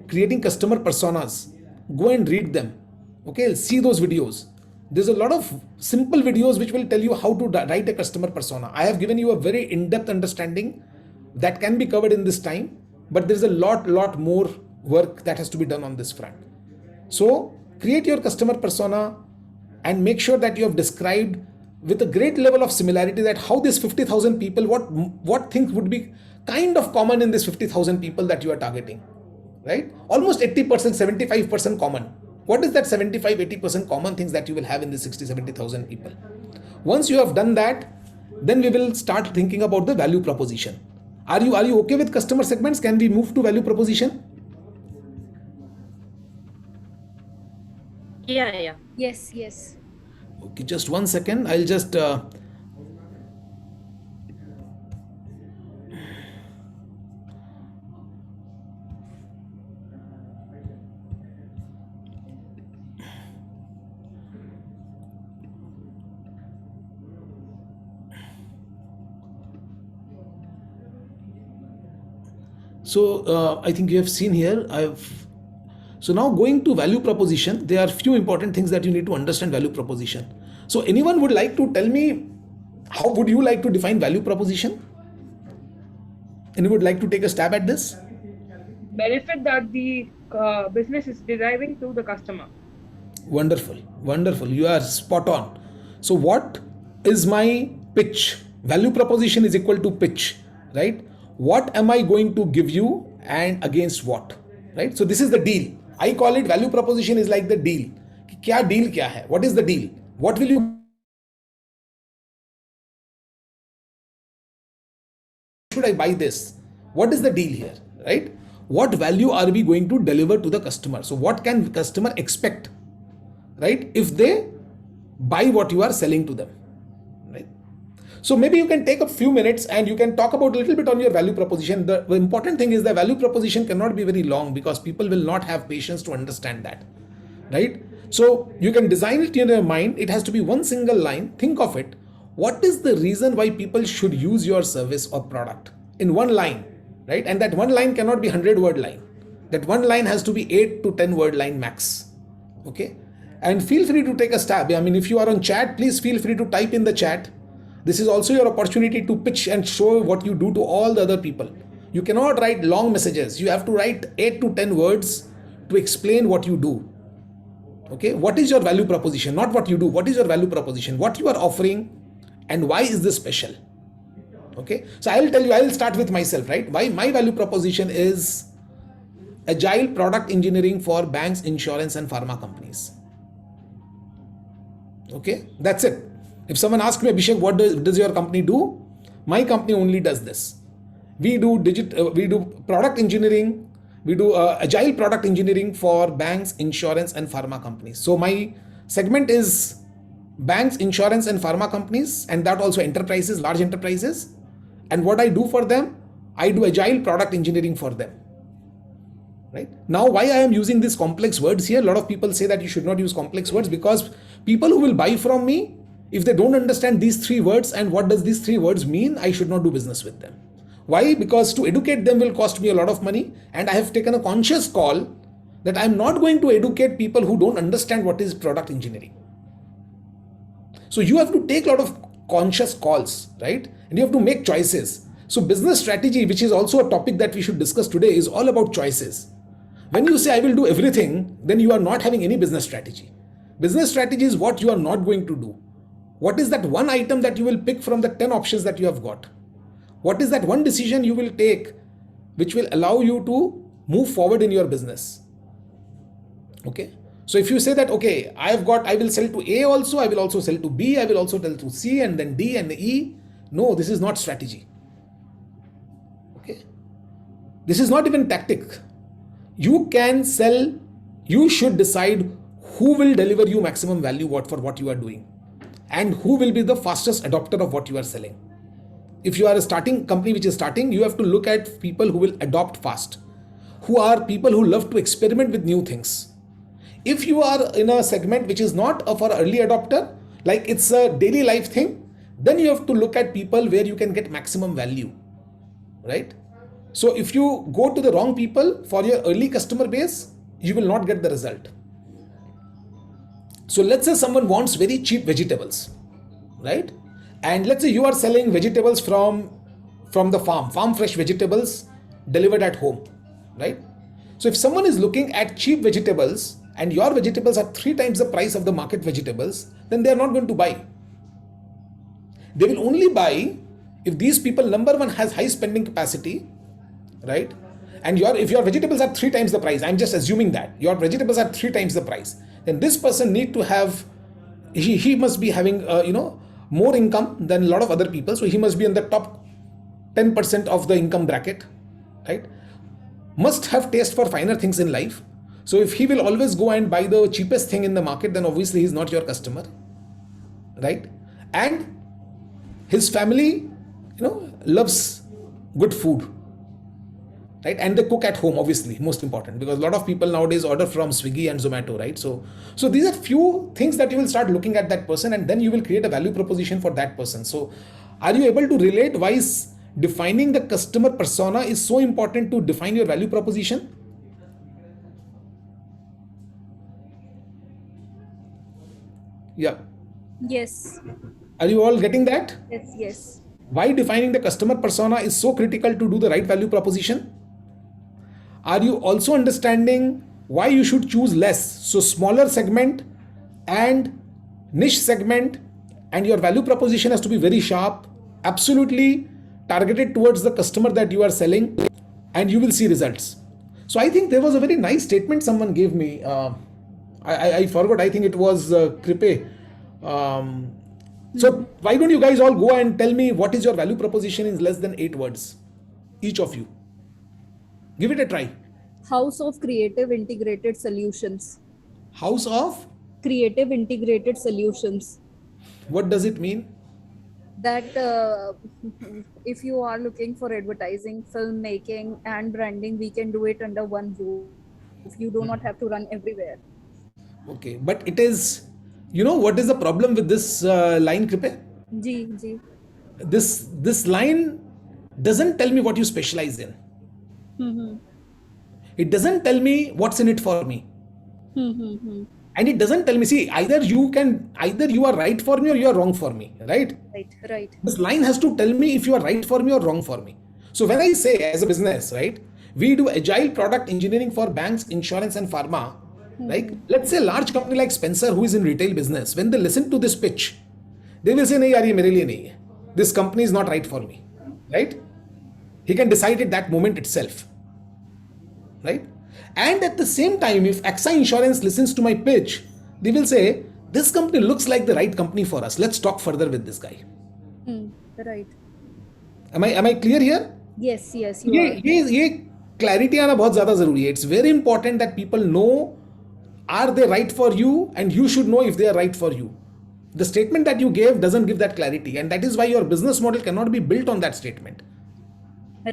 creating customer personas. Go and read them. Okay, see those videos. There's a lot of simple videos which will tell you how to write a customer persona. I have given you a very in-depth understanding that can be covered in this time, but there's a lot more work that has to be done on this front. So create your customer persona and make sure that you have described with a great level of similarity that how this 50,000 people, what things would be kind of common in this 50,000 people that you are targeting, right? Almost 80%, 75% common. What is that 75-80% common things that you will have in the 60-70,000 people? Once you have done that, then we will start thinking about the value proposition. Are you okay with customer segments? Can we move to value proposition? Yeah. Yes. Okay, just 1 second. I'll just I think you have seen here, so now going to value proposition, there are few important things that you need to understand value proposition. So anyone would like to tell me, how would you like to define value proposition? Anyone would like to take a stab at this? Benefit that the business is deriving to the customer. Wonderful. You are spot on. So what is my pitch? Value proposition is equal to pitch, right? What am I going to give you and against what, right? So this is the deal. I call it value proposition is like the deal. Kya deal kya hai? What is the deal? What will you should I buy this? What is the deal here, right? What value are we going to deliver to the customer? So what can customer expect, right, if they buy what you are selling to them, right? So maybe you can take a few minutes and you can talk about a little bit on your value proposition. The important thing is the value proposition cannot be very long because people will not have patience to understand that, right? So you can design it in your mind. It has to be one single line. Think of it. What is the reason why people should use your service or product in one line, right? And that one line cannot be 100-word line. That one line has to be 8 to 10-word line max. Okay. And feel free to take a stab. I mean, if you are on chat, please feel free to type in the chat. This is also your opportunity to pitch and show what you do to all the other people. You cannot write long messages. You have to write 8 to 10 words to explain what you do. Okay. What is your value proposition? Not what you do. What is your value proposition? What you are offering and why is this special? Okay. So I will tell you, I will start with myself, right? Why my value proposition is agile product engineering for banks, insurance, and pharma companies. Okay, that's it. If someone asks me, Abhishek, what does your company do? My company only does this. We do we do product engineering. We do agile product engineering for banks, insurance, and pharma companies. So my segment is banks, insurance, and pharma companies, and that also enterprises, large enterprises. And what I do for them, I do agile product engineering for them. Right now, why I am using these complex words here? A lot of people say that you should not use complex words, because people who will buy from me, if they don't understand these three words and what does these three words mean, I should not do business with them. Why? Because to educate them will cost me a lot of money, and I have taken a conscious call that I am not going to educate people who don't understand what is product engineering. So you have to take a lot of conscious calls, right? And you have to make choices. So business strategy, which is also a topic that we should discuss today, is all about choices. When you say I will do everything, then you are not having any business strategy. Business strategy is what you are not going to do. What is that one item that you will pick from the 10 options that you have got? What is that one decision you will take which will allow you to move forward in your business? Okay. So if you say that, okay, I will sell to A also, I will also sell to B, I will also sell to C, and then D and E. No, this is not strategy. Okay. This is not even tactic. You can sell, you should decide who will deliver you maximum value for what you are doing, and who will be the fastest adopter of what you are selling. If you are a starting company which is starting, you have to look at people who will adopt fast, who are people who love to experiment with new things. If you are in a segment which is not for early adopter, like it's a daily life thing, then you have to look at people where you can get maximum value, right? So if you go to the wrong people for your early customer base, you will not get the result. So let's say someone wants very cheap vegetables, right? And let's say you are selling vegetables from the farm fresh vegetables delivered at home, right? So if someone is looking at cheap vegetables and your vegetables are 3 times the price of the market vegetables, then they are not going to buy. They will only buy if these people, number one, has high spending capacity, right? And if your vegetables are 3 times the price, I'm just assuming that your vegetables are 3 times the price, then this person need to have, he must be having more income than a lot of other people. So he must be in the top 10% of the income bracket, right? Must have taste for finer things in life. So if he will always go and buy the cheapest thing in the market, then obviously he's not your customer, right? And his family, loves good food, right? And they cook at home, obviously, most important, because a lot of people nowadays order from Swiggy and Zomato, right? So these are few things that you will start looking at that person, and then you will create a value proposition for that person. So are you able to relate why defining the customer persona is so important to define your value proposition? Yeah. Yes. Are you all getting that? Yes. Yes. Why defining the customer persona is so critical to do the right value proposition? Are you also understanding why you should choose less? So smaller segment and niche segment, and your value proposition has to be very sharp, absolutely targeted towards the customer that you are selling, and you will see results. So I think there was a very nice statement someone gave me. I forgot, I think it was Kripe. So why don't you guys all go and tell me what is your value proposition in less than 8 words? Each of you. Give it a try. House of creative integrated solutions. House of? Creative integrated solutions. What does it mean? That if you are looking for advertising, filmmaking, and branding, we can do it under one roof. You do not have to run everywhere. Okay, but it is, what is the problem with this line, Kripe? Ji. This line doesn't tell me what you specialize in. It doesn't tell me what's in it for me. And it doesn't tell me, see, either you are right for me or you are wrong for me, right? Right. This line has to tell me if you are right for me or wrong for me. So when I say as a business, right, we do agile product engineering for banks, insurance, and pharma. Like, let's say a large company like Spencer, who is in retail business, when they listen to this pitch, they will say, nahi yaar, ye mere liye nahi hai. This company is not right for me, right? He can decide it that moment itself, right? And at the same time, if AXA Insurance listens to my pitch, they will say, this company looks like the right company for us. Let's talk further with this guy. Right. Am I clear here? Yes, yes, you ये are. ये clarity आना बहुत ज़्यादा ज़रूरी है. It's very important that people know are they right for you and you should know if they are right for you. The statement that you gave doesn't give that clarity, and that is why your business model cannot be built on that statement.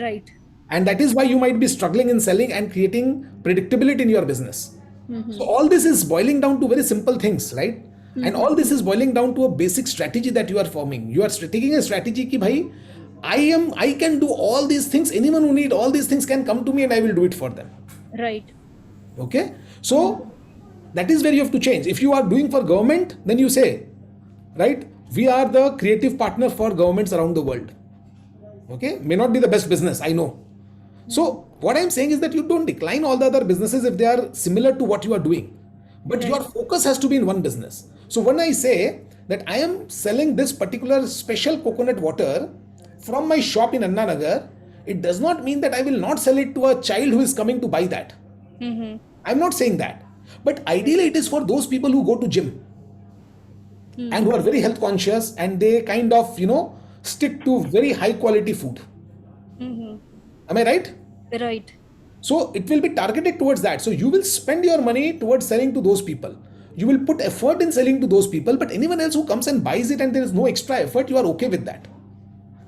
Right. And that is why you might be struggling in selling and creating predictability in your business. So all this is boiling down to very simple things, right? And all this is boiling down to a basic strategy that you are forming. You are taking a strategy ki bhai, I can do all these things. Anyone who need all these things can come to me and I will do it for them. Right. Okay? So that is where you have to change. If you are doing for government, then you say, right, we are the creative partner for governments around the world. Okay? May not be the best business, I know. So what I'm saying is that you don't decline all the other businesses if they are similar to what you are doing. But your focus has to be in one business. So when I say that I am selling this particular special coconut water from my shop in Anna Nagar, it does not mean that I will not sell it to a child who is coming to buy that. I'm not saying that. But ideally it is for those people who go to gym and who are very health conscious and they kind of, stick to very high quality food. Am I right? Right. So it will be targeted towards that. So you will spend your money towards selling to those people. You will put effort in selling to those people, but anyone else who comes and buys it and there is no extra effort, you are okay with that.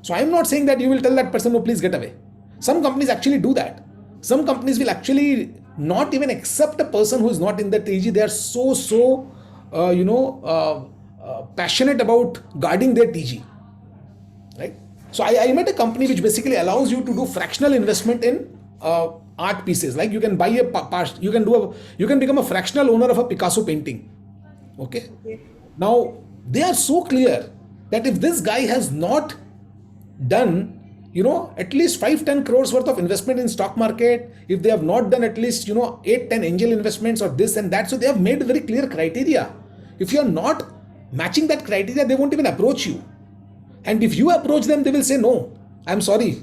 So I am not saying that you will tell that person, oh, please get away. Some companies actually do that. Some companies will actually not even accept a person who is not in the TG. They are so passionate about guarding their TG. Right? So I met a company which basically allows you to do fractional investment in art pieces. Like you can buy a part, you can become a fractional owner of a Picasso painting. Okay. Now they are so clear that if this guy has not done, at least 5-10 crores worth of investment in stock market, if they have not done at least 8-10 angel investments or this and that, so they have made very clear criteria. If you are not matching that criteria, they won't even approach you. And if you approach them, they will say, no, I'm sorry,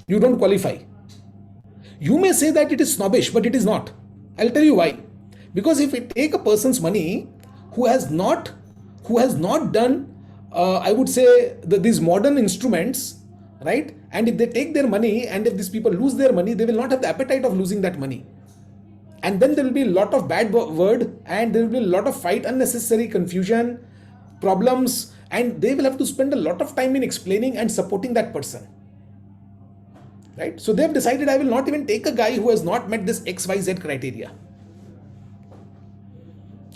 you don't qualify. You may say that it is snobbish, but it is not. I'll tell you why. Because if we take a person's money who has not done, I would say, these modern instruments, right? And if they take their money and if these people lose their money, they will not have the appetite of losing that money. And then there will be a lot of bad word and there will be a lot of fight, unnecessary confusion, problems, and they will have to spend a lot of time in explaining and supporting that person. Right? So they have decided, I will not even take a guy who has not met this XYZ criteria.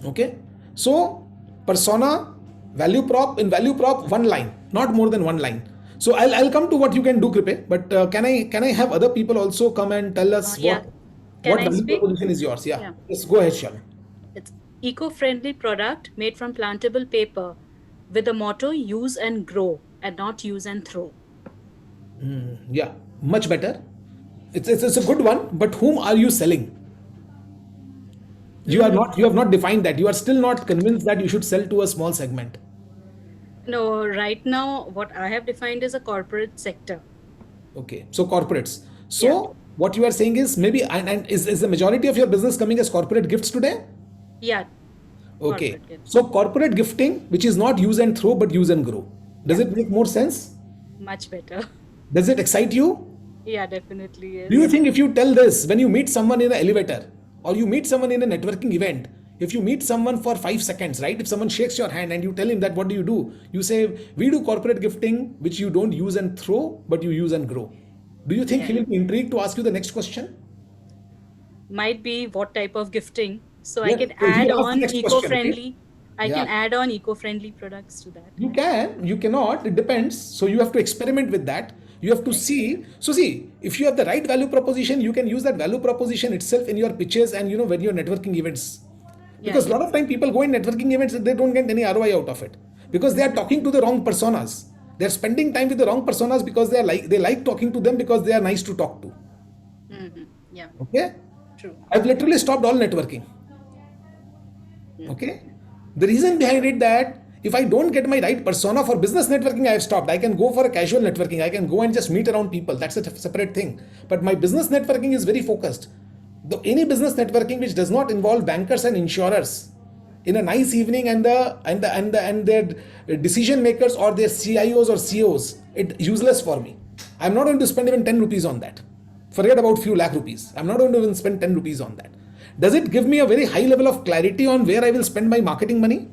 Okay? So persona, value prop, in value prop, one line, not more than one line. So I'll come to what you can do, Kripe, but can I have other people also come and tell us Yeah. what Can I value speak? proposition is yours? Yeah. Yeah. Yes, go ahead, Shalin. It's eco-friendly product made from plantable paper with the motto use and grow and not use and throw. Yeah, much better. It's a good one, but whom are you selling? You have not defined that. You are still not convinced that you should sell to a small segment. No, right now what I have defined is a corporate sector. Okay, so corporates. So what you are saying is maybe, and is the majority of your business coming as corporate gifts today? Yeah. Okay, Corporate gifts. so corporate gifting, which is not use and throw but use and grow. Does it make more sense? Much better. Does it excite you? Yeah, definitely is. Do you think if you tell this when you meet someone in an elevator or you meet someone in a networking event, if you meet someone for 5 seconds, right? If someone shakes your hand and you tell him that, what do? You say, we do corporate gifting, which you don't use and throw, but you use and grow. Do you think he will be intrigued to ask you the next question? Might be what type of gifting. So I Yeah, can so he add asked the on next question, eco-friendly. I can Yeah. add on eco-friendly products to that. You can, you cannot, it depends. So you have to experiment with that. You have to see. So see, if you have the right value proposition, you can use that value proposition itself in your pitches and when you're networking events. Because a lot of time people go in networking events and they don't get any ROI out of it. Because they are talking to the wrong personas. They're spending time with the wrong personas because they like talking to them because they are nice to talk to. Yeah, Okay? true. I've literally stopped all networking. Okay? The reason behind it that if I don't get my right persona for business networking, I have stopped. I can go for a casual networking. I can go and just meet around people. That's a separate thing. But my business networking is very focused. Any business networking which does not involve bankers and insurers in a nice evening and their decision makers or their CIOs or CEOs, it's useless for me. I'm not going to spend even 10 rupees on that. Forget about few lakh rupees. I'm not going to even spend 10 rupees on that. Does it give me a very high level of clarity on where I will spend my marketing money?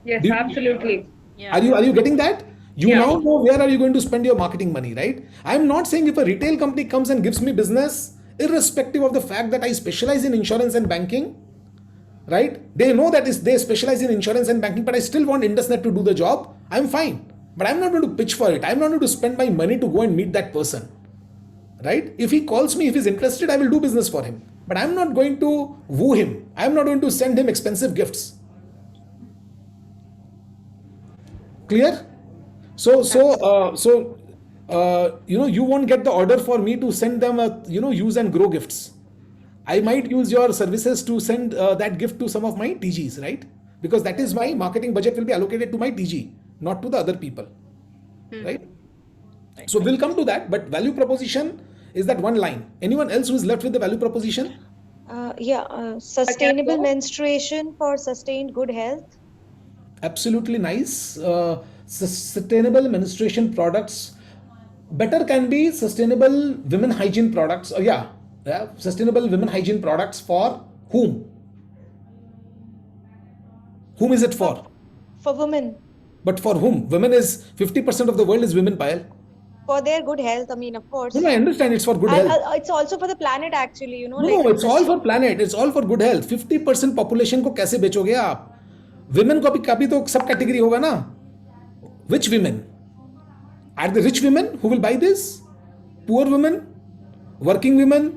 Yes, Do you- absolutely. Yeah. Are you getting that? You Yeah. now know where are you going to spend your marketing money, right? I'm not saying if a retail company comes and gives me business, irrespective of the fact that I specialize in insurance and banking, right? They know that is they specialize in insurance and banking, but I still want Indusnet to do the job. I'm fine, but I'm not going to pitch for it. I'm not going to spend my money to go and meet that person, right? If he calls me, if he's interested, I will do business for him, but I'm not going to woo him. I'm not going to send him expensive gifts. Clear? You won't get the order for me to send them use and grow gifts. I might use your services to send that gift to some of my TGs, right? Because that is my marketing budget will be allocated to my TG, not to the other people, right? So we'll come to that, but value proposition is that one line. Anyone else who is left with the value proposition? Sustainable menstruation for sustained good health. Absolutely nice. Sustainable menstruation products. Better can be sustainable women hygiene products. Sustainable women hygiene products for whom? Whom is it for? For women, But for whom? Women is 50% of the world is women, Payal. for their good health. I mean, of course. No, I understand it's for good And health. it's also for the planet, actually. No, it's all for planet. It's all for good health. 50% population को कैसे बेचोगे आप? Women को भी तो सब category होगा ना? Which women? Are the rich women who will buy this? Poor women? Working women?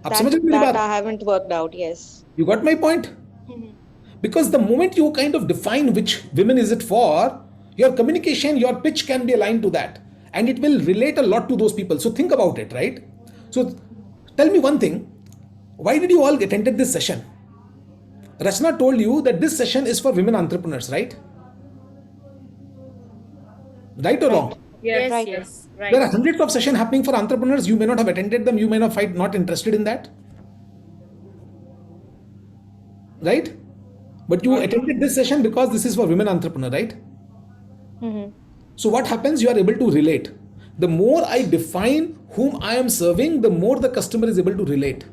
आप समझ रहे हो मेरी that बात? I haven't worked out. Yes. You got my point? Because the moment you kind of define which women is it for, your communication, your pitch can be aligned to that. And it will relate a lot to those people. So think about it, right? So tell me one thing. Why did you all attended this session? Rachna told you that this session is for women entrepreneurs, right? Right or wrong? Yes. Right. Yes. Right. There are hundreds of sessions happening for entrepreneurs. You may not have attended them. You may not find not interested in that. Right? But you attended this session because this is for women entrepreneur, right? So what happens? You are able to relate. The more I define whom I am serving, the more the customer is able to relate.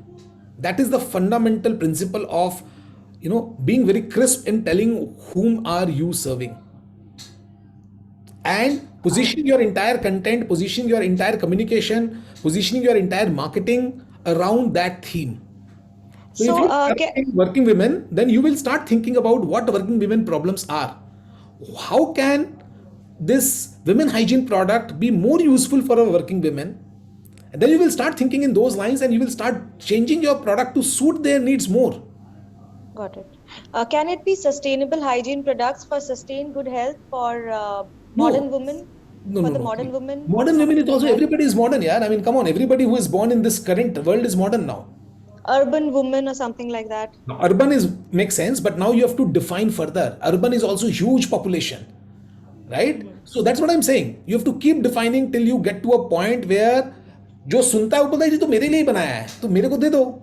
That is the fundamental principle of being very crisp in telling whom are you serving. And positioning your entire content, positioning your entire communication, positioning your entire marketing around that theme. So if you are working women, then you will start thinking about what working women problems are. How can this women hygiene product be more useful for our working women? And then you will start thinking in those lines and you will start changing your product to suit their needs more. Got it. Can it be sustainable hygiene products for sustained good health for modern women? Modern women? Modern women is also, everybody is modern, yeah. I mean, come on, everybody who is born in this current world is modern now. Urban women or something like that? Now, urban makes sense, but now you have to define further. Urban is also huge population, right? So that's what I'm saying. You have to keep defining till you get to a point where जो सुनता है वो बोलता है जी तो मेरे लिए ही बनाया है तो मेरे को दे दो.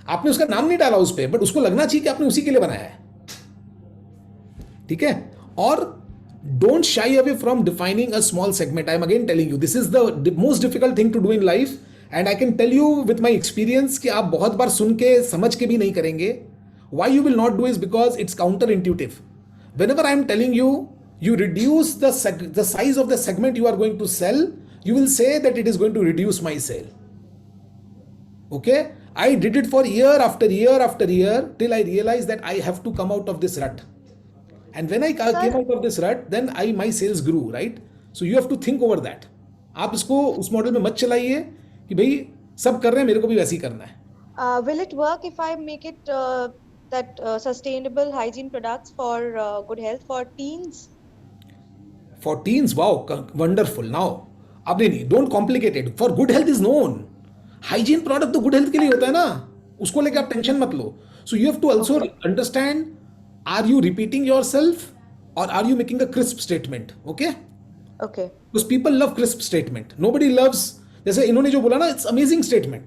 आपने उसका नाम नहीं डाला उस पे, बट उसको लगना चाहिए कि आपने उसी के लिए बनाया है. ठीक है? और don't shy away from defining a small segment. I'm again telling you, this is the most difficult thing to do in life. And I can tell you with my experience कि आप बहुत बार सुन के समझ के भी नहीं करेंगे. Why you will not do is because it's counterintuitive. Whenever I'm telling you, you reduce the size of the segment you are going to sell, you will say that it is going to reduce my sale. Okay? I did it for year after year after year till I realized that I have to come out of this rut. And when I came out of this rut, then my sales grew, right? So you have to think over that. आप इसको उस model में मत चलाइए कि भाई सब कर रहे हैं मेरे को भी वैसे ही करना है. Will it work if I make it that sustainable hygiene products for good health for teens? For teens, wow, wonderful. Now, अब नहीं, don't complicate it. For good health is known. Hygiene product तो good health के लिए होता है ना, उसको लेके आप टेंशन मत लो. So you have to also understand, are you repeating yourself or are you making a crisp statement? Okay? Okay. Because people love crisp statement. Nobody loves, जैसे इन्होंने जो बोला ना, it's amazing statement.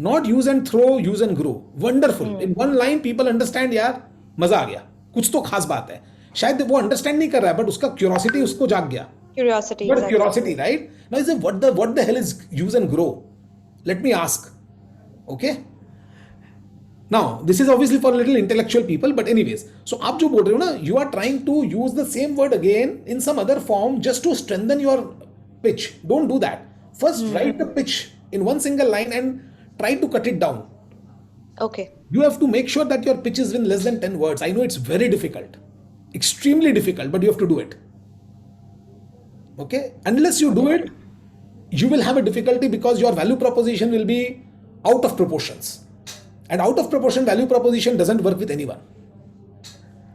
Not use and throw, use and grow. Wonderful. In one line people understand, यार मजा आ गया, कुछ तो खास बात है. शायद वो अंडरस्टैंड नहीं कर रहा है, बट उसका क्यूरोसिटी उसको जाग गया. Curiosity. But Exactly. curiosity, right? Now, is it what the hell is use and grow? Let me ask. Okay. Now, this is obviously for little intellectual people, but anyways. So, आप जो बोल रहे हो ना, you are trying to use the same word again in some other form just to strengthen your pitch. Don't do that. First, write the pitch in one single line and try to cut it down. Okay. You have to make sure that your pitch is in less than 10 words. I know it's very difficult, extremely difficult, but you have to do it. Okay? Unless you do it, you will have a difficulty because your value proposition will be out of proportions. And out of proportion value proposition doesn't work with anyone.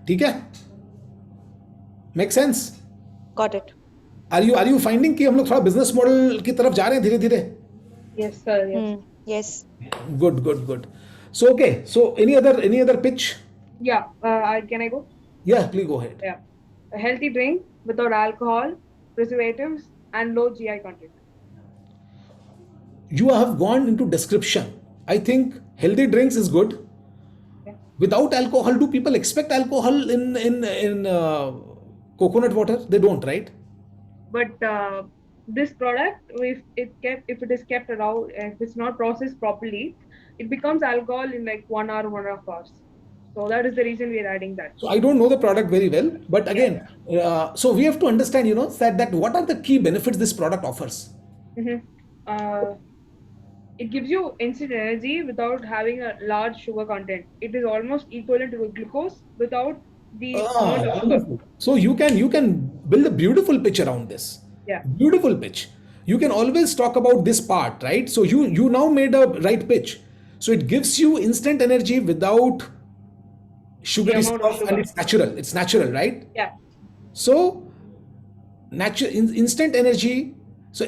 ठीक है? Make sense? Got it. Are you finding कि हम लोग थोड़ा business model की तरफ जा रहे हैं धीरे धीरे? Yes, sir. Yes. Yes. Good. So okay. So any other pitch? Yeah. Can I go? Yeah, please go ahead. Yeah. A healthy drink without alcohol, preservatives, and low GI content. You have gone into description. I think healthy drinks is good. Yeah. Without alcohol, do people expect alcohol in coconut water? They don't, right? But this product, if it is kept around, if it's not processed properly, it becomes alcohol in like 1 hour, 1.5 hours. So that is the reason we are adding that. So I don't know the product very well, but again, so we have to understand, that what are the key benefits this product offers? It gives you instant energy without having a large sugar content. It is almost equivalent to glucose without the amount of sugar. Wonderful. So you can build a beautiful pitch around this. Yeah. Beautiful pitch. You can always talk about this part, right? So you now made a right pitch. So it gives you instant energy without sugary amount of stuff, sugar. and it's natural. It's natural, right? Yeah. So instant energy. So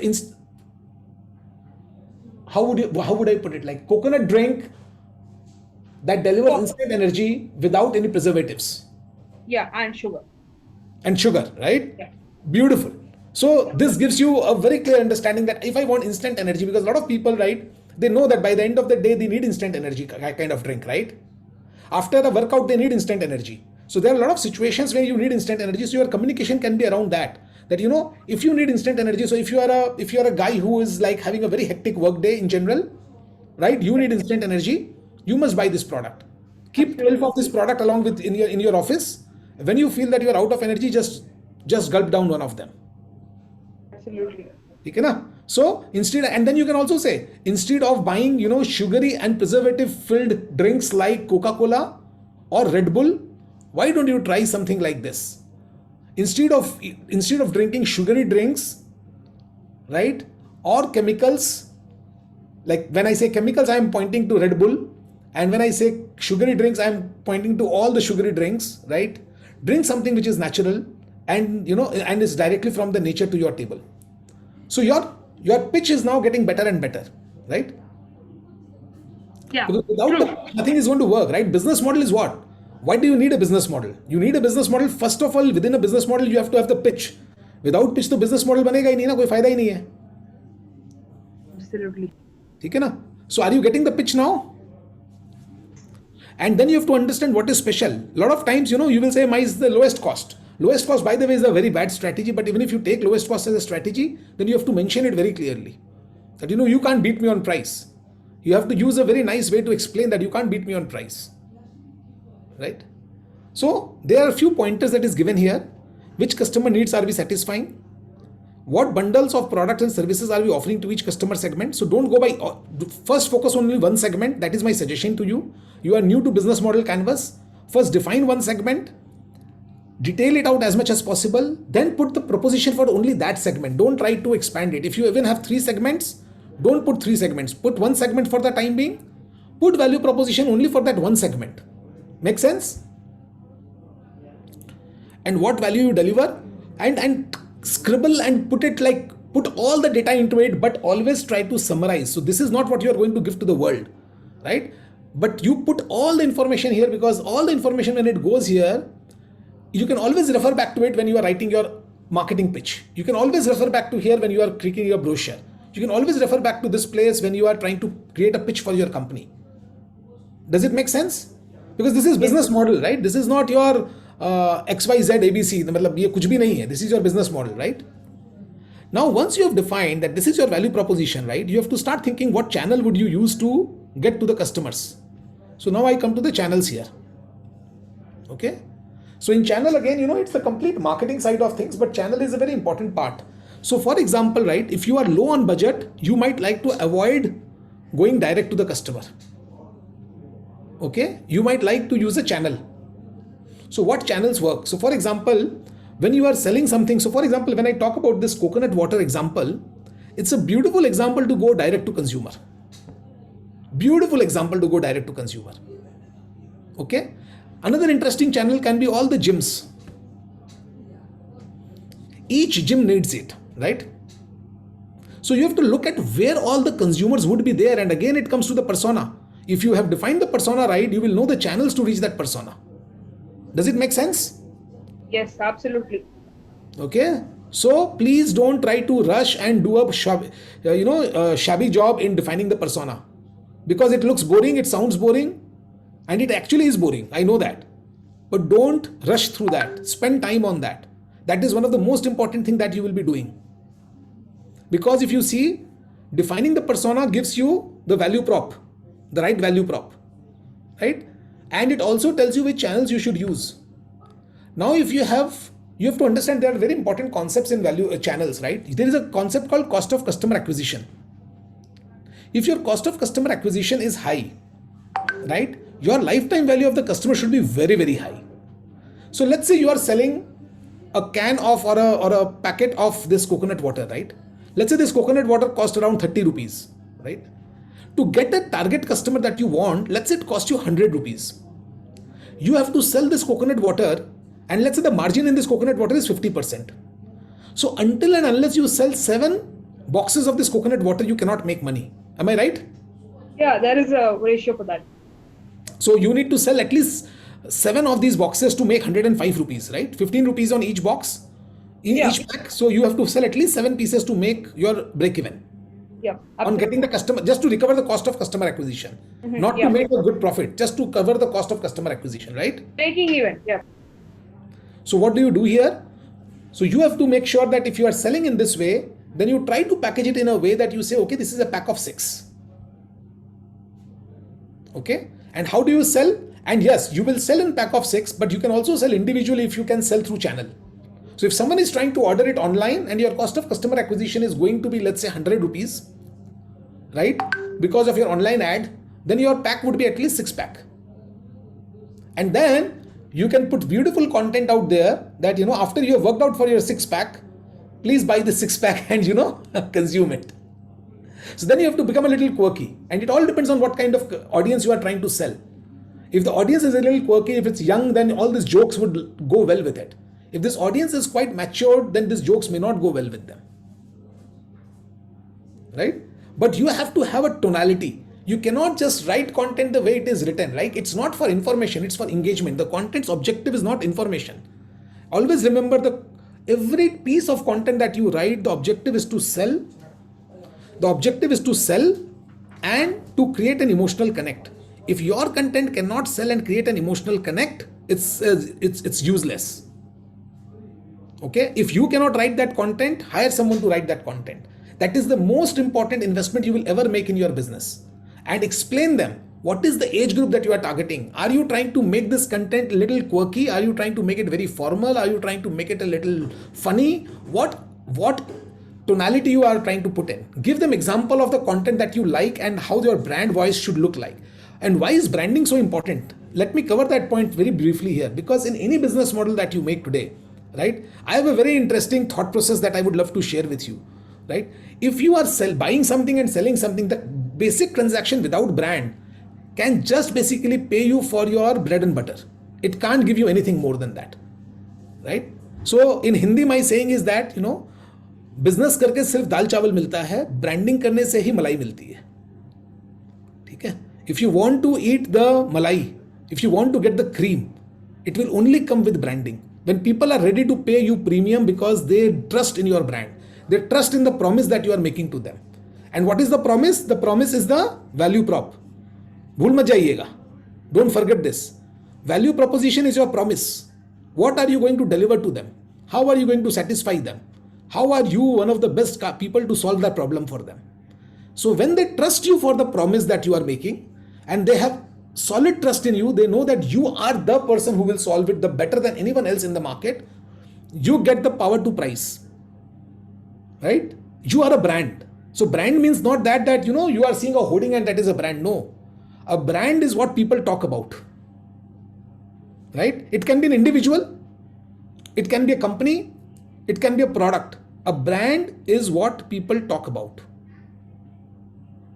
how would I put it? Like coconut drink that delivers instant energy without any preservatives Yeah, and sugar. and sugar, right? Yeah. Beautiful. So this gives you a very clear understanding that if I want instant energy, because a lot of people, right, they know that by the end of the day they need instant energy kind of drink, right? After a workout they need instant energy. So there are a lot of situations where you need instant energy. So your communication can be around that. That if you need instant energy, so if you are a guy who is like having a very hectic work day in general, right? You need instant energy. You must buy this product. Keep 12 of this product along with in your office. When you feel that you are out of energy, just gulp down one of them. Absolutely. Okay, na? So instead, and then you can also say, instead of buying sugary and preservative filled drinks like Coca-Cola or Red Bull, why don't you try something like this? Instead of drinking sugary drinks, right, or chemicals, like when I say chemicals, I am pointing to Red Bull, and when I say sugary drinks, I am pointing to all the sugary drinks, right? Drink something which is natural and and is directly from the nature to your table. So your pitch is now getting better and better, right? Yeah. Because without True. the, nothing is going to work, right? Business model is what? Why do you need a business model? You need a business model. First of all, within a business model, you have to have the pitch. Without pitch, तो business model बनेगा ही नहीं ना, कोई फायदा ही नहीं है. Absolutely. ठीक है ना? So are you getting the pitch now? And then you have to understand what is special. A lot of times, you will say, mine is the lowest cost. Lowest cost, by the way, is a very bad strategy. But even if you take lowest cost as a strategy, then you have to mention it very clearly. That, you can't beat me on price. You have to use a very nice way to explain that you can't beat me on price. Right? So, there are a few pointers that is given here. Which customer needs are we satisfying? What bundles of products and services are we offering to each customer segment? So don't go by, first focus on only one segment. That is my suggestion to you. You are new to business model canvas. First define one segment, detail it out as much as possible, then put the proposition for only that segment. Don't try to expand it. If you even have 3 segments, don't put 3 segments. Put one segment for the time being. Put value proposition only for that one segment. Make sense? And what value you deliver, and scribble and put all the data into it, but always try to summarize. So this is not what you are going to give to the world, right? But you put all the information here, because all the information, when it goes here, you can always refer back to it when you are writing your marketing pitch. You can always refer back to here when you are creating your brochure. You can always refer back to this place when you are trying to create a pitch for your company. Does it make sense? Because this is business model, right? This is not your XYZ ABC. मतलब ये कुछ भी नहीं है. This is your business model, right? Now, once you have defined that this is your value proposition, right? You have to start thinking what channel would you use to get to the customers. So now I come to the channels here. Okay. So in channel again, it's the complete marketing side of things, but channel is a very important part. So for example, right, if you are low on budget, you might like to avoid going direct to the customer. Okay. You might like to use a channel. So what channels work? So for example, when you are selling something, so for example, when I talk about this coconut water example, it's a beautiful example to go direct to consumer. Beautiful example to go direct to consumer. Okay. Another interesting channel can be all the gyms. Each gym needs it, right? So you have to look at where all the consumers would be there. And again, it comes to the persona. If you have defined the persona right, you will know the channels to reach that persona. Does it make sense? Yes, absolutely. Okay. So please don't try to rush and do a shabby job in defining the persona, because it looks boring, it sounds boring, and it actually is boring. I know that. But don't rush through that. Spend time on that. That is one of the most important things that you will be doing. Because if you see, defining the persona gives you the value prop, the right value prop, right? And it also tells you which channels you should use. Now, if you have to understand there are very important concepts in value channels, right? There is a concept called cost of customer acquisition. If your cost of customer acquisition is high, right, your lifetime value of the customer should be very, very high. So let's say you are selling a can of or a packet of this coconut water, right? Let's say this coconut water cost around 30 rupees, right? To get a target customer that you want, let's say it costs you 100 rupees. You have to sell this coconut water, and let's say the margin in this coconut water is 50%. So until and unless you sell 7 boxes of this coconut water, you cannot make money. Am I right? Yeah, there is a ratio for that. So you need to sell at least 7 of these boxes to make 105 rupees, right? 15 rupees on each box in each pack. So you have to sell at least 7 pieces to make your break even. Yeah, on getting the customer, just to recover the cost of customer acquisition, not to make a good profit, just to cover the cost of customer acquisition, right? Breaking even, yeah. So what do you do here? So you have to make sure that if you are selling in this way, then you try to package it in a way that you say, okay, this is a pack of 6. Okay. And how do you sell? And yes, you will sell in pack of 6, but you can also sell individually if you can sell through channel. So if someone is trying to order it online and your cost of customer acquisition is going to be, let's say 100 rupees, right? Because of your online ad, then your pack would be at least 6 pack. And then you can put beautiful content out there that, after you have worked out for your 6 pack, please buy the 6 pack and, consume it. So then you have to become a little quirky, and it all depends on what kind of audience you are trying to sell. If the audience is a little quirky, if it's young, then all these jokes would go well with it. If this audience is quite matured, then these jokes may not go well with them. Right? But you have to have a tonality. You cannot just write content the way it is written, right? It's not for information, it's for engagement. The content's objective is not information. Always remember every piece of content that you write, the objective is to sell. The objective is to sell and to create an emotional connect. If your content cannot sell and create an emotional connect, it's useless. Okay? If you cannot write that content, hire someone to write that content. That is the most important investment you will ever make in your business. And explain them what is the age group that you are targeting. Are you trying to make this content a little quirky? Are you trying to make it very formal? Are you trying to make it a little funny? What tonality you are trying to put in? Give them example of the content that you like and how your brand voice should look like. And why is branding so important? Let me cover that point very briefly here, because in any business model that you make today, right, I have a very interesting thought process that I would love to share with you, right? If you are buying something and selling something, the basic transaction without brand can just basically pay you for your bread and butter. It can't give you anything more than that, right? So in Hindi, my saying is that, business करके सिर्फ दाल चावल मिलता है, branding करने से ही मलाई मिलती है. ठीक है? If you want to eat the malai, if you want to get the cream, it will only come with branding. When people are ready to pay you premium because they trust in your brand, they trust in the promise that you are making to them. And what is the promise? The promise is the value prop. भूल मत जाइएगा. Don't forget this. Value proposition is your promise. What are you going to deliver to them? How are you going to satisfy them? How are you one of the best people to solve that problem for them? So when they trust you for the promise that you are making, and they have solid trust in you, they know that you are the person who will solve it the better than anyone else in the market, you get the power to price. Right? You are a brand. So brand means not that you are seeing a hoarding and that is a brand. No. A brand is what people talk about. Right? It can be an individual, it can be a company, it can be a product. A brand is what people talk about,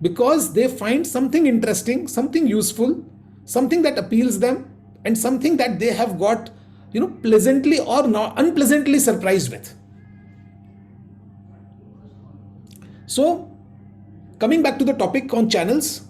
because they find something interesting, something useful, something that appeals them, and something that they have got, pleasantly or not unpleasantly surprised with. So coming back to the topic on channels,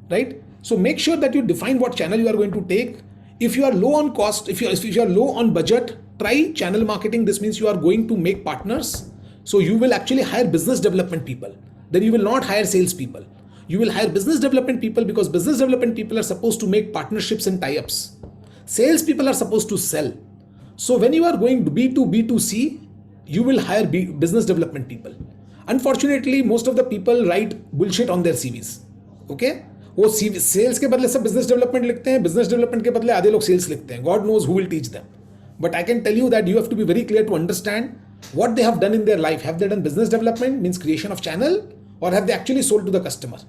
right? So make sure that you define what channel you are going to take. If you are low on cost, if you are low on budget, try channel marketing. This means you are going to make partners. So you will actually hire business development people. Then you will not hire sales people. You will hire business development people, because business development people are supposed to make partnerships and tie-ups. Sales people are supposed to sell. So when you are going to B2B2C, you will hire business development people. Unfortunately, most of the people write bullshit on their CVs. Okay? वो sales के बदले सब business development लिखते हैं, business development के बदले आधे लोग सेल्स लिखते हैं. God knows who will teach them. But I can tell you that you have to be very clear to understand what they have done in their life. Have they done business development, means creation of channel, or have they actually sold to the customer?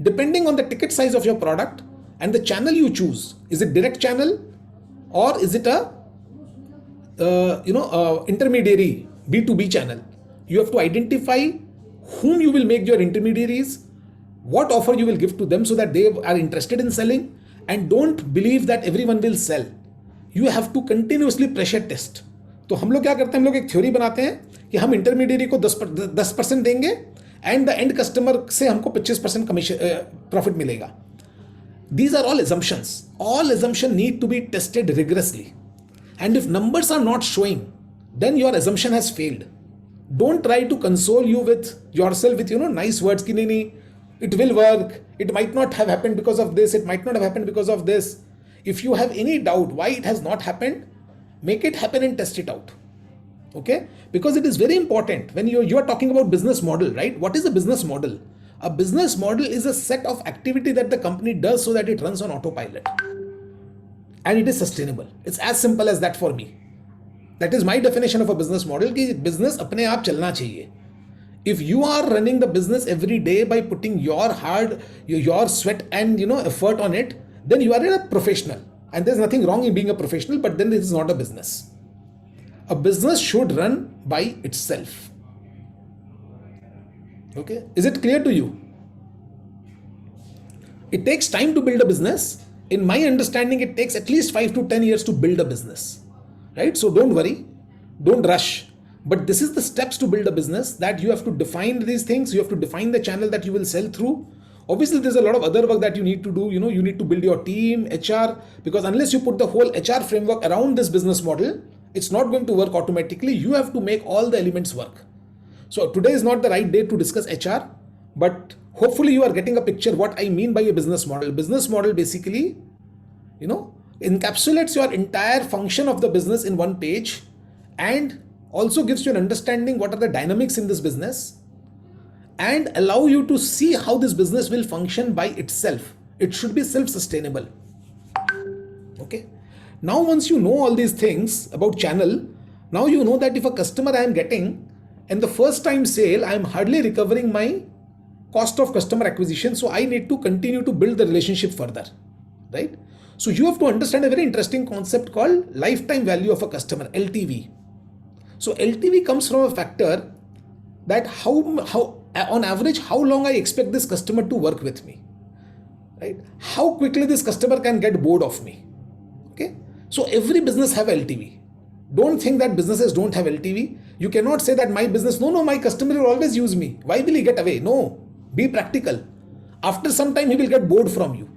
Depending on the ticket size of your product and the channel you choose, is it direct channel or is it a intermediary B2B channel? You have to identify whom you will make your intermediaries, what offer you will give to them so that they are interested in selling, and don't believe that everyone will sell. You have to continuously pressure test. तो हम लोग क्या करते हैं, हम लोग एक theory बनाते हैं कि हम इंटरमीडिएरी को 10% देंगे एंड द एंड कस्टमर से हमको 25% कमीशन प्रॉफिट मिलेगा. These are all assumptions. All assumption need to be tested rigorously. And if numbers are not showing, then your assumption has failed. Don't try to console you with yourself with nice words ki nahi, it will work, it might not have happened because of this, it might not have happened because of this. If you have any doubt why it has not happened, make it happen and test it out. Okay? Because it is very important when you are talking about business model, right? What is a business model? A business model is a set of activity that the company does so that it runs on autopilot and it is sustainable. It's as simple as that for me. That is my definition of a business model, कि business अपने आप चलना चाहिए. If you are running the business every day by putting your sweat and effort on it, then you are a professional. And there's nothing wrong in being a professional, but then this is not a business. A business should run by itself. Okay? Is it clear to you? It takes time to build a business. In my understanding, it takes at least 5 to 10 years to build a business. Right? So don't worry. Don't rush. But this is the steps to build a business, that you have to define these things. You have to define the channel that you will sell through. Obviously, there's a lot of other work that you need to do. You need to build your team, HR, because unless you put the whole HR framework around this business model, it's not going to work automatically. You have to make all the elements work. So today is not the right day to discuss HR, but hopefully you are getting a picture what I mean by a business model. Business model basically, encapsulates your entire function of the business in one page, and also gives you an understanding what are the dynamics in this business, and allow you to see how this business will function by itself. It should be self-sustainable. Okay. Now, once you know all these things about channel, now you know that if a customer I am getting and the first time sale, I am hardly recovering my cost of customer acquisition. So I need to continue to build the relationship further. Right. So you have to understand a very interesting concept called lifetime value of a customer, LTV. So LTV comes from a factor that how on average, how long I expect this customer to work with me, right? How quickly this customer can get bored of me. Okay. So every business have LTV. Don't think that businesses don't have LTV. You cannot say that my business, no, my customer will always use me. Why will he get away? No, be practical. After some time, he will get bored from you.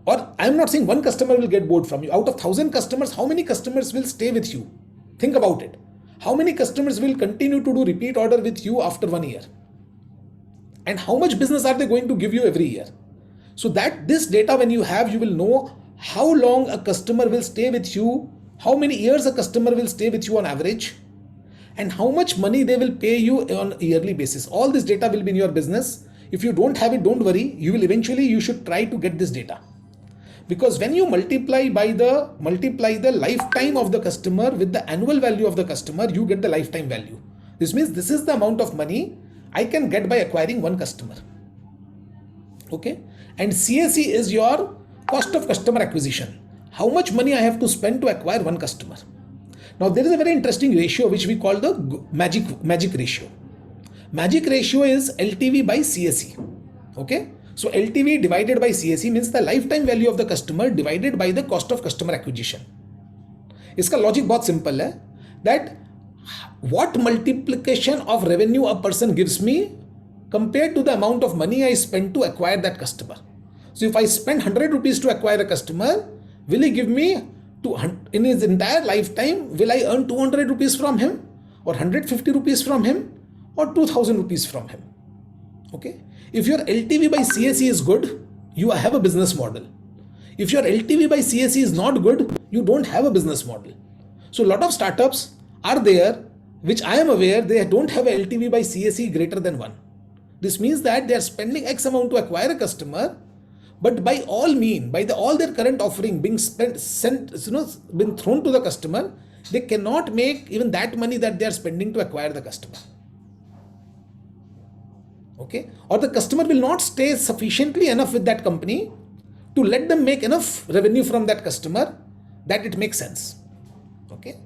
Or I'm not saying one customer will get bored from you. Out of 1,000 customers, how many customers will stay with you? Think about it. How many customers will continue to do repeat order with you after 1 year? And how much business are they going to give you every year? So that this data, when you have, you will know how long a customer will stay with you, how many years a customer will stay with you on average, and how much money they will pay you on a yearly basis. All this data will be in your business. If you don't have it, don't worry. You should try to get this data. Because when you multiply the lifetime of the customer with the annual value of the customer, you get the lifetime value. This means this is the amount of money I can get by acquiring one customer. Okay, and CAC is your cost of customer acquisition. How much money I have to spend to acquire one customer. Now there is a very interesting ratio which we call the magic ratio. Magic ratio is LTV by CAC. Okay, so LTV divided by CAC means the lifetime value of the customer divided by the cost of customer acquisition. इसका logic बहुत simple है, that what multiplication of revenue a person gives me compared to the amount of money I spend to acquire that customer. So if I spend 100 rupees to acquire a customer, will he give me in his entire lifetime, will I earn 200 rupees from him, or 150 rupees from him, or 2000 rupees from him? Okay. If your LTV by CAC is good, you have a business model. If your LTV by CAC is not good, you don't have a business model. So a lot of startups are there, which I am aware, they don't have a LTV by CAC greater than 1. This means that they are spending X amount to acquire a customer, but by all their current offering being been thrown to the customer, they cannot make even that money that they are spending to acquire the customer. Okay, or the customer will not stay sufficiently enough with that company to let them make enough revenue from that customer that it makes sense. Okay,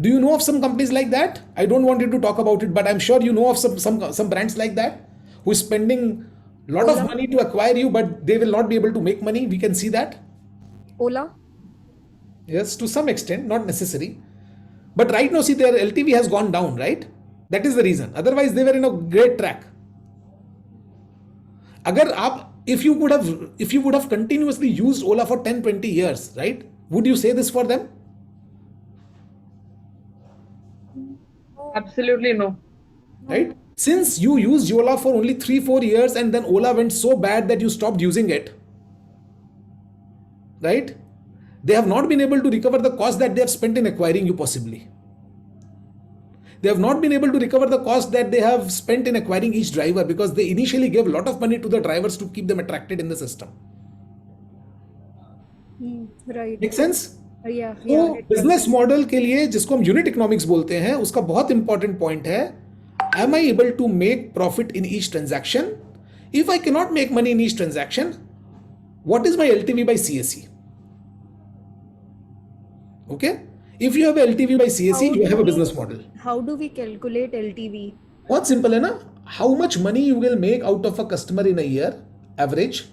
do you know of some companies like that? I don't want you to talk about it, but I'm sure you know of some brands like that who is spending a lot of money to acquire you, but they will not be able to make money. We can see that. Ola? Yes, to some extent, not necessary. But right now, see, their LTV has gone down, right? That is the reason. Otherwise, they were in a great track. If you would have continuously used Ola for 10-20 years, right? Would you say this for them? Absolutely no. Right? Since you used Ola for only 3-4 years and then Ola went so bad that you stopped using it, right? They have not been able to recover the cost that they have spent in acquiring you possibly. They have not been able to recover the cost that they have spent in acquiring each driver because they initially gave a lot of money to the drivers to keep them attracted in the system. Right. Make sense? Yeah. तो business model के लिए जिसको हम unit economics बोलते हैं, उसका बहुत important point है, am I able to make profit in each transaction? If I cannot make money in each transaction, what is my LTV by CAC? Okay, if you have a LTV by CAC, you have a business model. How do we calculate LTV? बहुत simple है ना, how much money you will make out of a customer in a year average.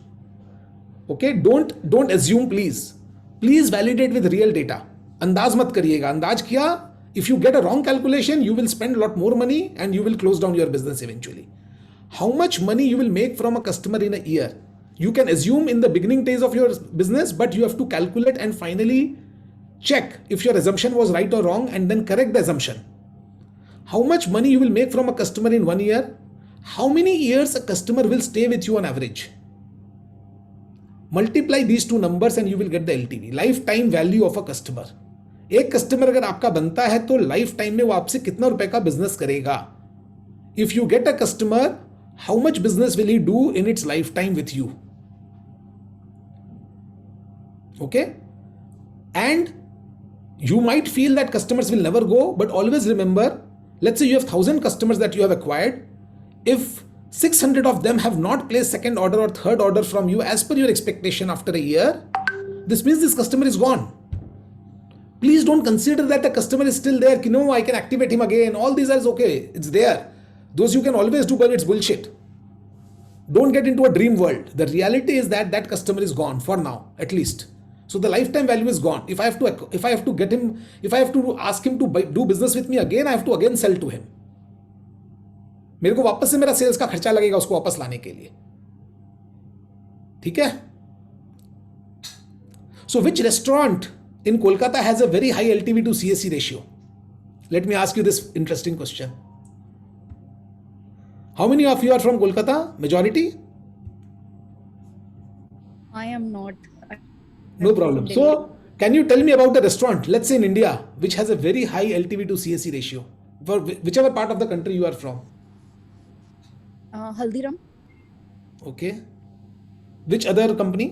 Okay, don't assume, please validate with real data. अंदाज मत करिएगा. अंदाज किया, if you get a wrong calculation, you will spend a lot more money and you will close down your business eventually. How much money you will make from a customer in a year? You can assume in the beginning days of your business, but you have to calculate and finally check if your assumption was right or wrong and then correct the assumption. How much money you will make from a customer in 1 year? How many years a customer will stay with you on average? Multiply these two numbers and you will get the LTV, lifetime value of a customer. एक customer अगर आपका बनता है तो life time में वो आपसे कितना रुपए का बिजनेस करेगा. If you get a customer, how much business will he do in its life time with you. Okay, and you might feel that customers will never go, but always remember, let's say you have 1,000 customers that you have acquired. If 600 of them have not placed second order or third order from you as per your expectation after a year, this means this customer is gone. Please don't consider that the customer is still there. No, I can activate him again. All these are okay. It's there. Those you can always do, but it's bullshit. Don't get into a dream world. The reality is that that customer is gone for now, at least. So the lifetime value is gone. If I have to ask him to do business with me again, I have to again sell to him. मेरे को वापस से मेरा sales का खर्चा लगेगा उसको वापस लाने के लिए. ठीक है? So which restaurant in Kolkata has a very high LTV to CAC ratio? Let me ask you this interesting question. How many of you are from Kolkata? Majority? I am not. No problem. Delhi. So can you tell me about a restaurant, let's say in India, which has a very high LTV to CAC ratio for whichever part of the country you are from? Haldiram. Okay. Which other company?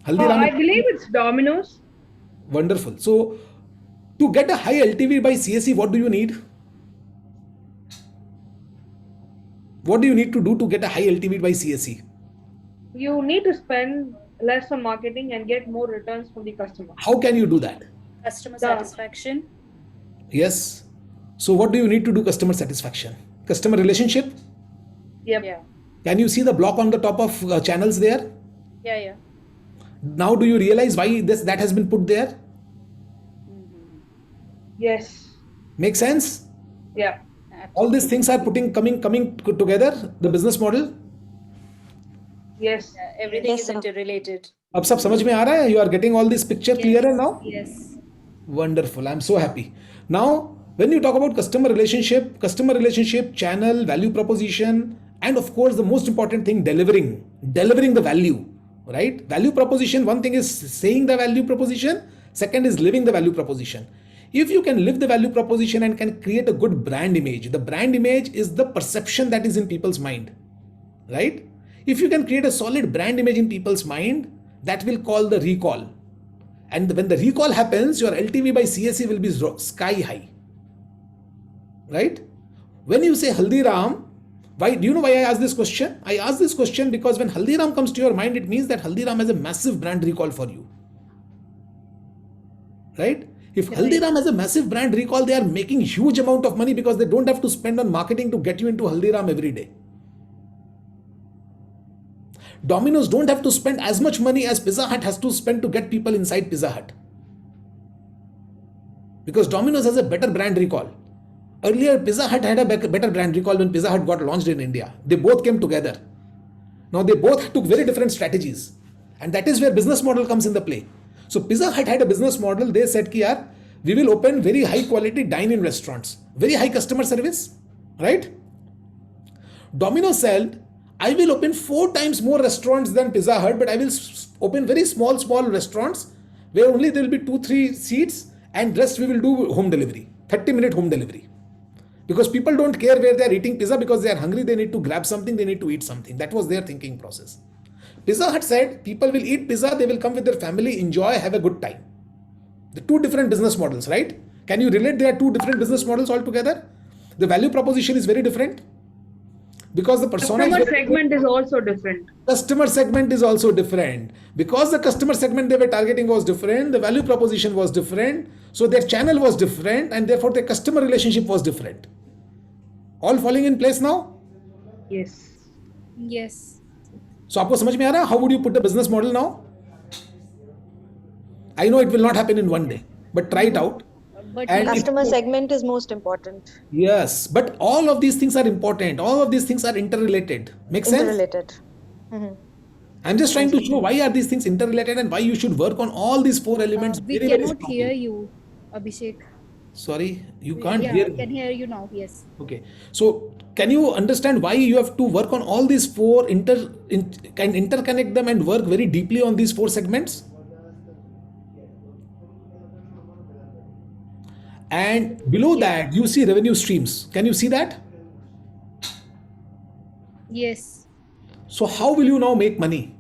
I Haldiram. believe it's Domino's. Wonderful. So to get a high LTV by CAC, what do you need? What do you need to do to get a high LTV by CAC? You need to spend less on marketing and get more returns from the customer. How can you do that? Customer The- satisfaction. Yes. So what do you need to do customer satisfaction? Customer relationship? Yep. Yeah. Can you see the block on the top of channels there? Yeah. Now do you realize why that has been put there? Yes. Make sense? Yeah. All these things are coming together, the business model. Yes. Everything Yes, is sir. interrelated. अब सब समझ में आ रहा है? You are getting all this picture clearer now? Yes. Wonderful. I'm so happy. Now, when you talk about customer relationship, channel, value proposition, and of course, the most important thing, delivering the value, right? Value proposition, one thing is saying the value proposition, second is living the value proposition. If you can live the value proposition and can create a good brand image, the brand image is the perception that is in people's mind, right? If you can create a solid brand image in people's mind, that will call the recall. And when the recall happens, your LTV by CAC will be sky high, right? When you say Haldiram, why do you know why I asked this question? I asked this question because when Haldiram comes to your mind, it means that Haldiram has a massive brand recall for you, right? If Haldiram has a massive brand recall, they are making huge amount of money because they don't have to spend on marketing to get you into Haldiram every day. Domino's don't have to spend as much money as Pizza Hut has to spend to get people inside Pizza Hut. Because Domino's has a better brand recall. Earlier, Pizza Hut had a better brand recall when Pizza Hut got launched in India. They both came together. Now they both took very different strategies. And that is where business model comes in the play. So Pizza Hut had a business model. They said, ki yaar, we will open very high quality dine-in restaurants. Very high customer service, right? Domino's said, I will open 4 times more restaurants than Pizza Hut, but I will open very small restaurants where only there will be 2-3 seats and rest we will do home delivery, 30-minute home delivery. Because people don't care where they are eating pizza because they are hungry, they need to grab something, they need to eat something. That was their thinking process. Pizza Hut said people will eat pizza, they will come with their family, enjoy, have a good time. The 2 different business models, right? Can you relate there are 2 different business models altogether? The value proposition is very different. Because the persona Customer segment is also different. Customer segment is also different. Because the customer segment they were targeting was different, the value proposition was different, so their channel was different, and therefore their customer relationship was different. All falling in place now? Yes. Yes. So आपको समझ में आ रहा? How would you put a business model now? I know it will not happen in one day, but try it out. But And Customer segment is most important. Yes, but all of these things are important. All of these things are interrelated. Make sense? Interrelated. Mhm. I'm just trying to show why are these things interrelated and why you should work on all these 4 elements we very, very cannot strongly. hear you, Abhishek. Sorry, you can't Yeah, hear I me. can hear you now. Yes. Okay, so can you understand why you have to work on all these 4 can interconnect them and work very deeply on these 4 segments? And below that, you see revenue streams. Can you see that? Yes. So how will you now make money?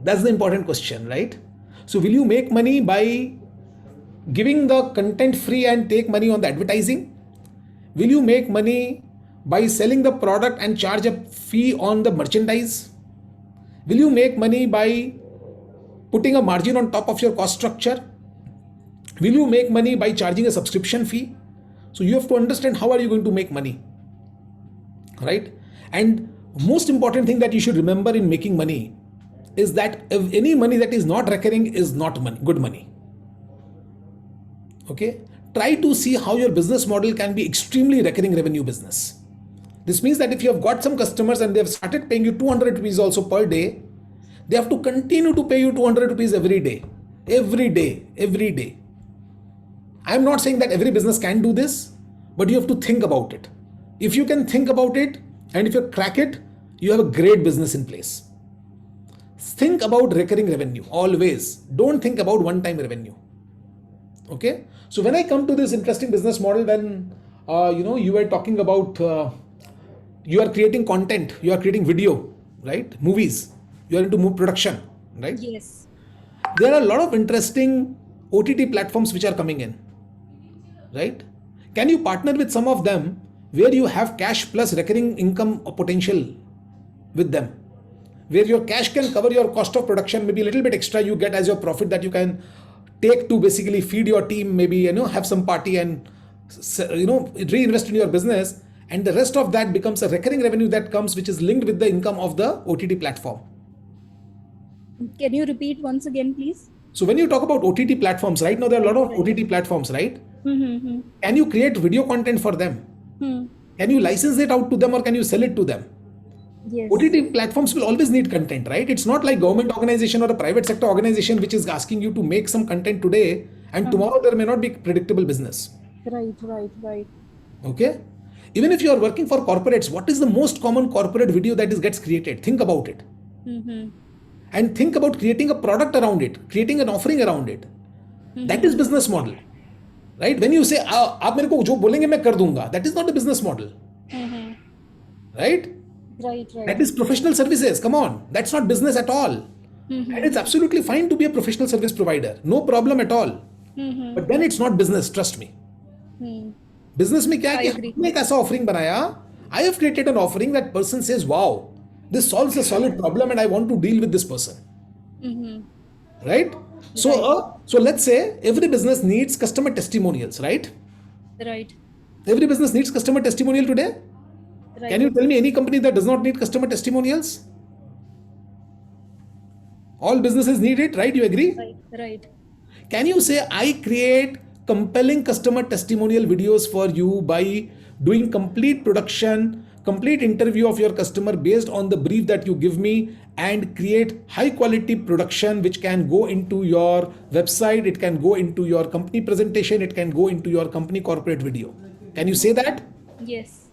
That's the important question, right? So will you make money by giving the content free and take money on the advertising? Will you make money by selling the product and charge a fee on the merchandise? Will you make money by putting a margin on top of your cost structure? Will you make money by charging a subscription fee? So you have to understand how are you going to make money, right? And most important thing that you should remember in making money is that if any money that is not recurring is not money, good money. Okay, try to see how your business model can be extremely recurring revenue business. This means that if you have got some customers and they have started paying you 200 rupees also per day, they have to continue to pay you 200 rupees every day. every day, every day. I'm not saying that every business can do this, but you have to think about it. If you can think about it and if you crack it, you have a great business in place. Think about recurring revenue always. Don't think about one time revenue. Okay. So when I come to this interesting business model, when you were talking about you are creating content, you are creating video, right? Movies, you are into production, right? Yes. There are a lot of interesting OTT platforms which are coming in, right? Can you partner with some of them where you have cash plus recurring income potential with them, where your cash can cover your cost of production, maybe a little bit extra you get as your profit that you can take to basically feed your team, maybe have some party and reinvest in your business, and the rest of that becomes a recurring revenue that comes, which is linked with the income of the OTT platform. Can you repeat once again, please? So when you talk about OTT platforms, right now there are a lot of OTT platforms, right? Mm-hmm. Can you create video content for them? Can you license it out to them or can you sell it to them? Yes. OTT platforms will always need content, right? It's not like government organization or a private sector organization which is asking you to make some content today and tomorrow there may not be predictable business. Right. Okay? Even if you are working for corporates, what is the most common corporate video that gets created? Think about it. And think about creating a product around it, creating an offering around it. That is business model. Right? When you say, आप मेरे को जो बोलेंगे मैं कर दूंगा, that is not a business model. Right? Right. That is professional services. Come on. That's not business at all. And it's absolutely fine to be a professional service provider. No problem at all. But then it's not business, trust me. Business में क्या है कि हमने एक ऐसा offering बनाया, I have created an offering that person says, wow, this solves a solid problem and I want to deal with this person. Right? So let's say every business needs customer testimonials, right? Right. Every business needs customer testimonial today. Right. Can you tell me any company that does not need customer testimonials? All businesses need it, right? You agree? Right. Can you say I create compelling customer testimonial videos for you by doing complete production, complete interview of your customer based on the brief that you give me, and create high quality production which can go into your website, it can go into your company presentation, it can go into your company corporate video. Can you say that? Yes.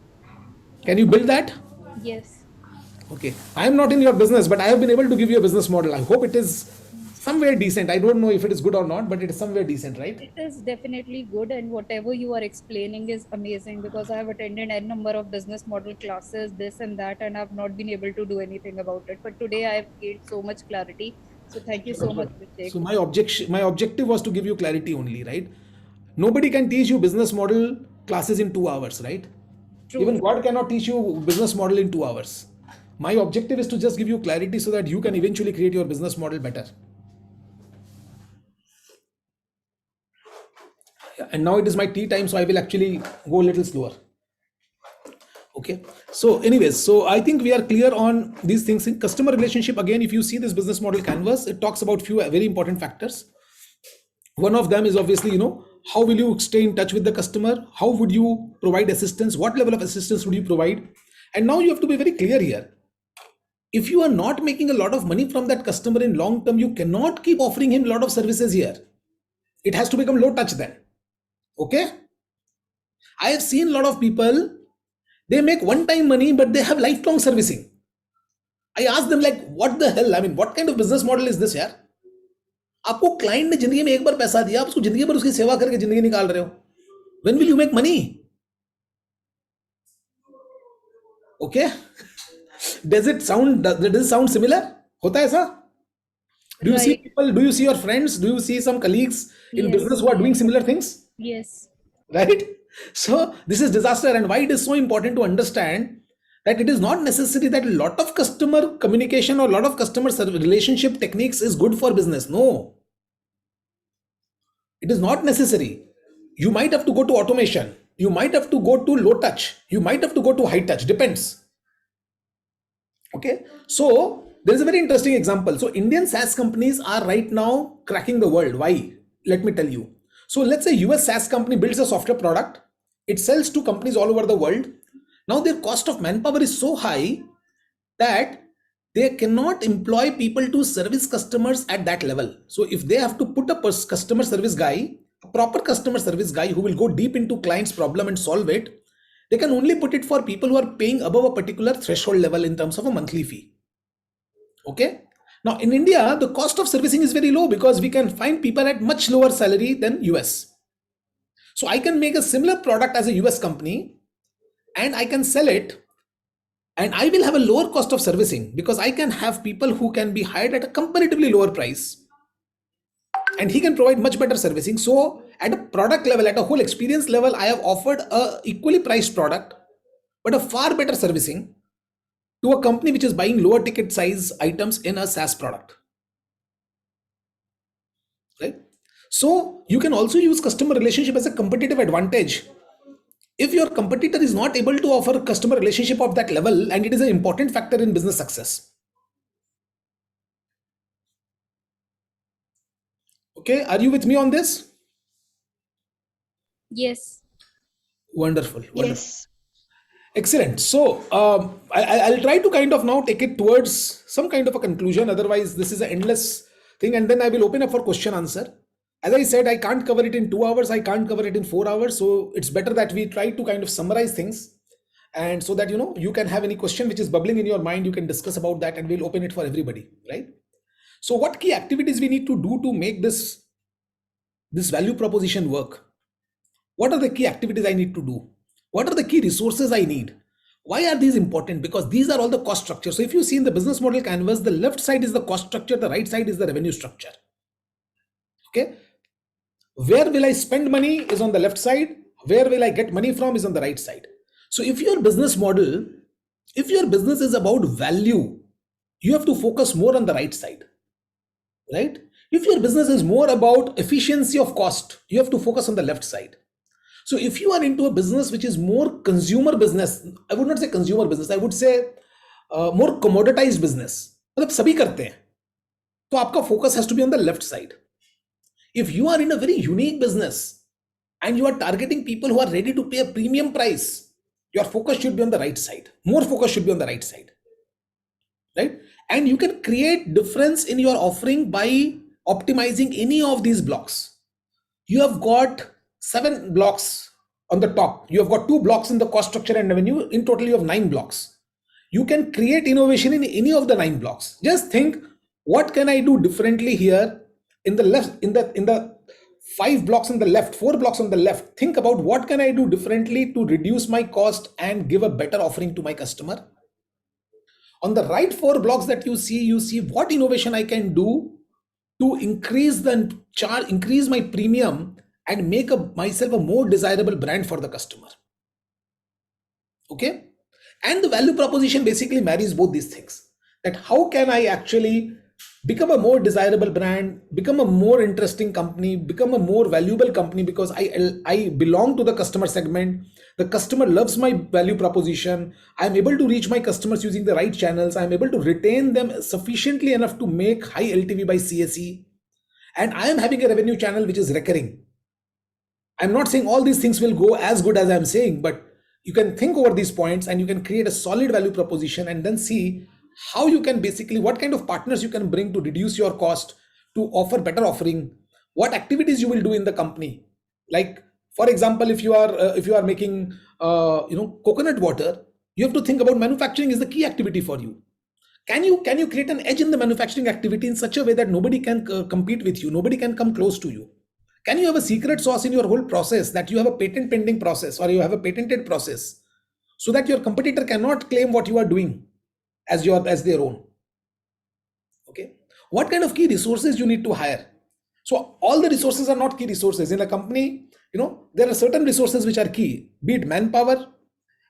Can you build that? Yes. Okay. I am not in your business, but I have been able to give you a business model. I hope it is somewhere decent. I don't know if it is good or not, but it is somewhere decent, right? It is definitely good, and whatever you are explaining is amazing because I have attended a number of business model classes, this and that, and I've not been able to do anything about it. But today I have gained so much clarity. So thank you so much, Abhishek. So my objective was to give you clarity only, right? Nobody can teach you business model classes in 2 hours, right? True. Even God cannot teach you business model in 2 hours. My objective is to just give you clarity so that you can eventually create your business model better. And now it is my tea time, so I will actually go a little slower. Okay. So anyways, so I think we are clear on these things. In customer relationship, again, if you see this business model canvas, it talks about few very important factors. One of them is obviously, how will you stay in touch with the customer? How would you provide assistance? What level of assistance would you provide? And now you have to be very clear here. If you are not making a lot of money from that customer in long term, you cannot keep offering him a lot of services here. It has to become low touch then. Okay. I have seen a lot of people, they make one-time money, but they have lifelong servicing. I ask them like, what the hell? I mean, what kind of business model is this, यार? आपको client ने जिंदगी में एक बार पैसा दिया, आप उसको जिंदगी भर उसकी सेवा करके जिंदगी निकाल रहे हो. When will you make money? Okay? Does it sound similar? होता है ऐसा? Do you see people? Do you see your friends? Do you see some colleagues in business who are doing similar things? Yes. Right? So this is disaster, and why it is so important to understand that it is not necessary that a lot of customer communication or a lot of customer relationship techniques is good for business. No, it is not necessary. You might have to go to automation. You might have to go to low touch. You might have to go to high touch. Depends. Okay. So there is a very interesting example. So Indian SaaS companies are right now cracking the world. Why? Let me tell you. So let's say US SaaS company builds a software product. It sells to companies all over the world. Now their cost of manpower is so high that they cannot employ people to service customers at that level. So if they have to put a customer service guy, a proper customer service guy who will go deep into client's problem and solve it, they can only put it for people who are paying above a particular threshold level in terms of a monthly fee. Okay. Now in India, the cost of servicing is very low because we can find people at much lower salary than US. So I can make a similar product as a US company and I can sell it, and I will have a lower cost of servicing because I can have people who can be hired at a comparatively lower price and he can provide much better servicing. So at a product level, at a whole experience level, I have offered a equally priced product but a far better servicing to a company which is buying lower ticket size items in a SaaS product, right? So you can also use customer relationship as a competitive advantage. If your competitor is not able to offer a customer relationship of that level, and it is an important factor in business success. Okay, are you with me on this? Yes. Wonderful, wonderful. Yes. Excellent. So I'll try to kind of now take it towards some kind of a conclusion. Otherwise, this is an endless thing, and then I will open up for question answer. As I said, I can't cover it in 2 hours. I can't cover it in 4 hours. So it's better that we try to kind of summarize things, and so that you can have any question which is bubbling in your mind, you can discuss about that, and we'll open it for everybody, right? So what key activities we need to do to make this value proposition work? What are the key activities I need to do? What are the key resources I need? Why are these important? Because these are all the cost structure. So if you see in the business model canvas, the left side is the cost structure, the right side is the revenue structure. Okay. Where will I spend money is on the left side. Where will I get money from is on the right side. So if your business model, if your business is about value, you have to focus more on the right side, right? If your business is more about efficiency of cost, you have to focus on the left side. So if you are into a business which is more consumer business, I would not say consumer business, I would say more commoditized business, मतलब सभी करते हैं, तो आपका focus has to be on the left side. If you are in a very unique business and you are targeting people who are ready to pay a premium price, your focus should be on the right side. More focus should be on the right side, right? And you can create difference in your offering by optimizing any of these blocks. You have got 7 blocks on the top. You have got 2 blocks in the cost structure and revenue. In total, you have 9 blocks. You can create innovation in any of the 9 blocks. Just think, what can I do differently here in the left, in the 5 blocks on the left, 4 blocks on the left. Think about what can I do differently to reduce my cost and give a better offering to my customer. On the right 4 blocks that you see what innovation I can do to increase increase my premium and make myself a more desirable brand for the customer. Okay. And the value proposition basically marries both these things, that how can I actually become a more desirable brand, become a more interesting company, become a more valuable company, because I belong to the customer segment. The customer loves my value proposition. I'm able to reach my customers using the right channels. I'm able to retain them sufficiently enough to make high LTV by CSE. And I am having a revenue channel which is recurring. I'm not saying all these things will go as good as I'm saying, but you can think over these points and you can create a solid value proposition and then see how you can basically, what kind of partners you can bring to reduce your cost, to offer better offering, what activities you will do in the company. Like, for example, if you are making coconut water, you have to think about manufacturing is the key activity for you. Can you create an edge in the manufacturing activity in such a way that nobody can compete with you, nobody can come close to you? Can you have a secret sauce in your whole process, that you have a patent pending process or you have a patented process, so that your competitor cannot claim what you are doing as their own? Okay. What kind of key resources you need to hire? So all the resources are not key resources in a company. There are certain resources which are key, be it manpower,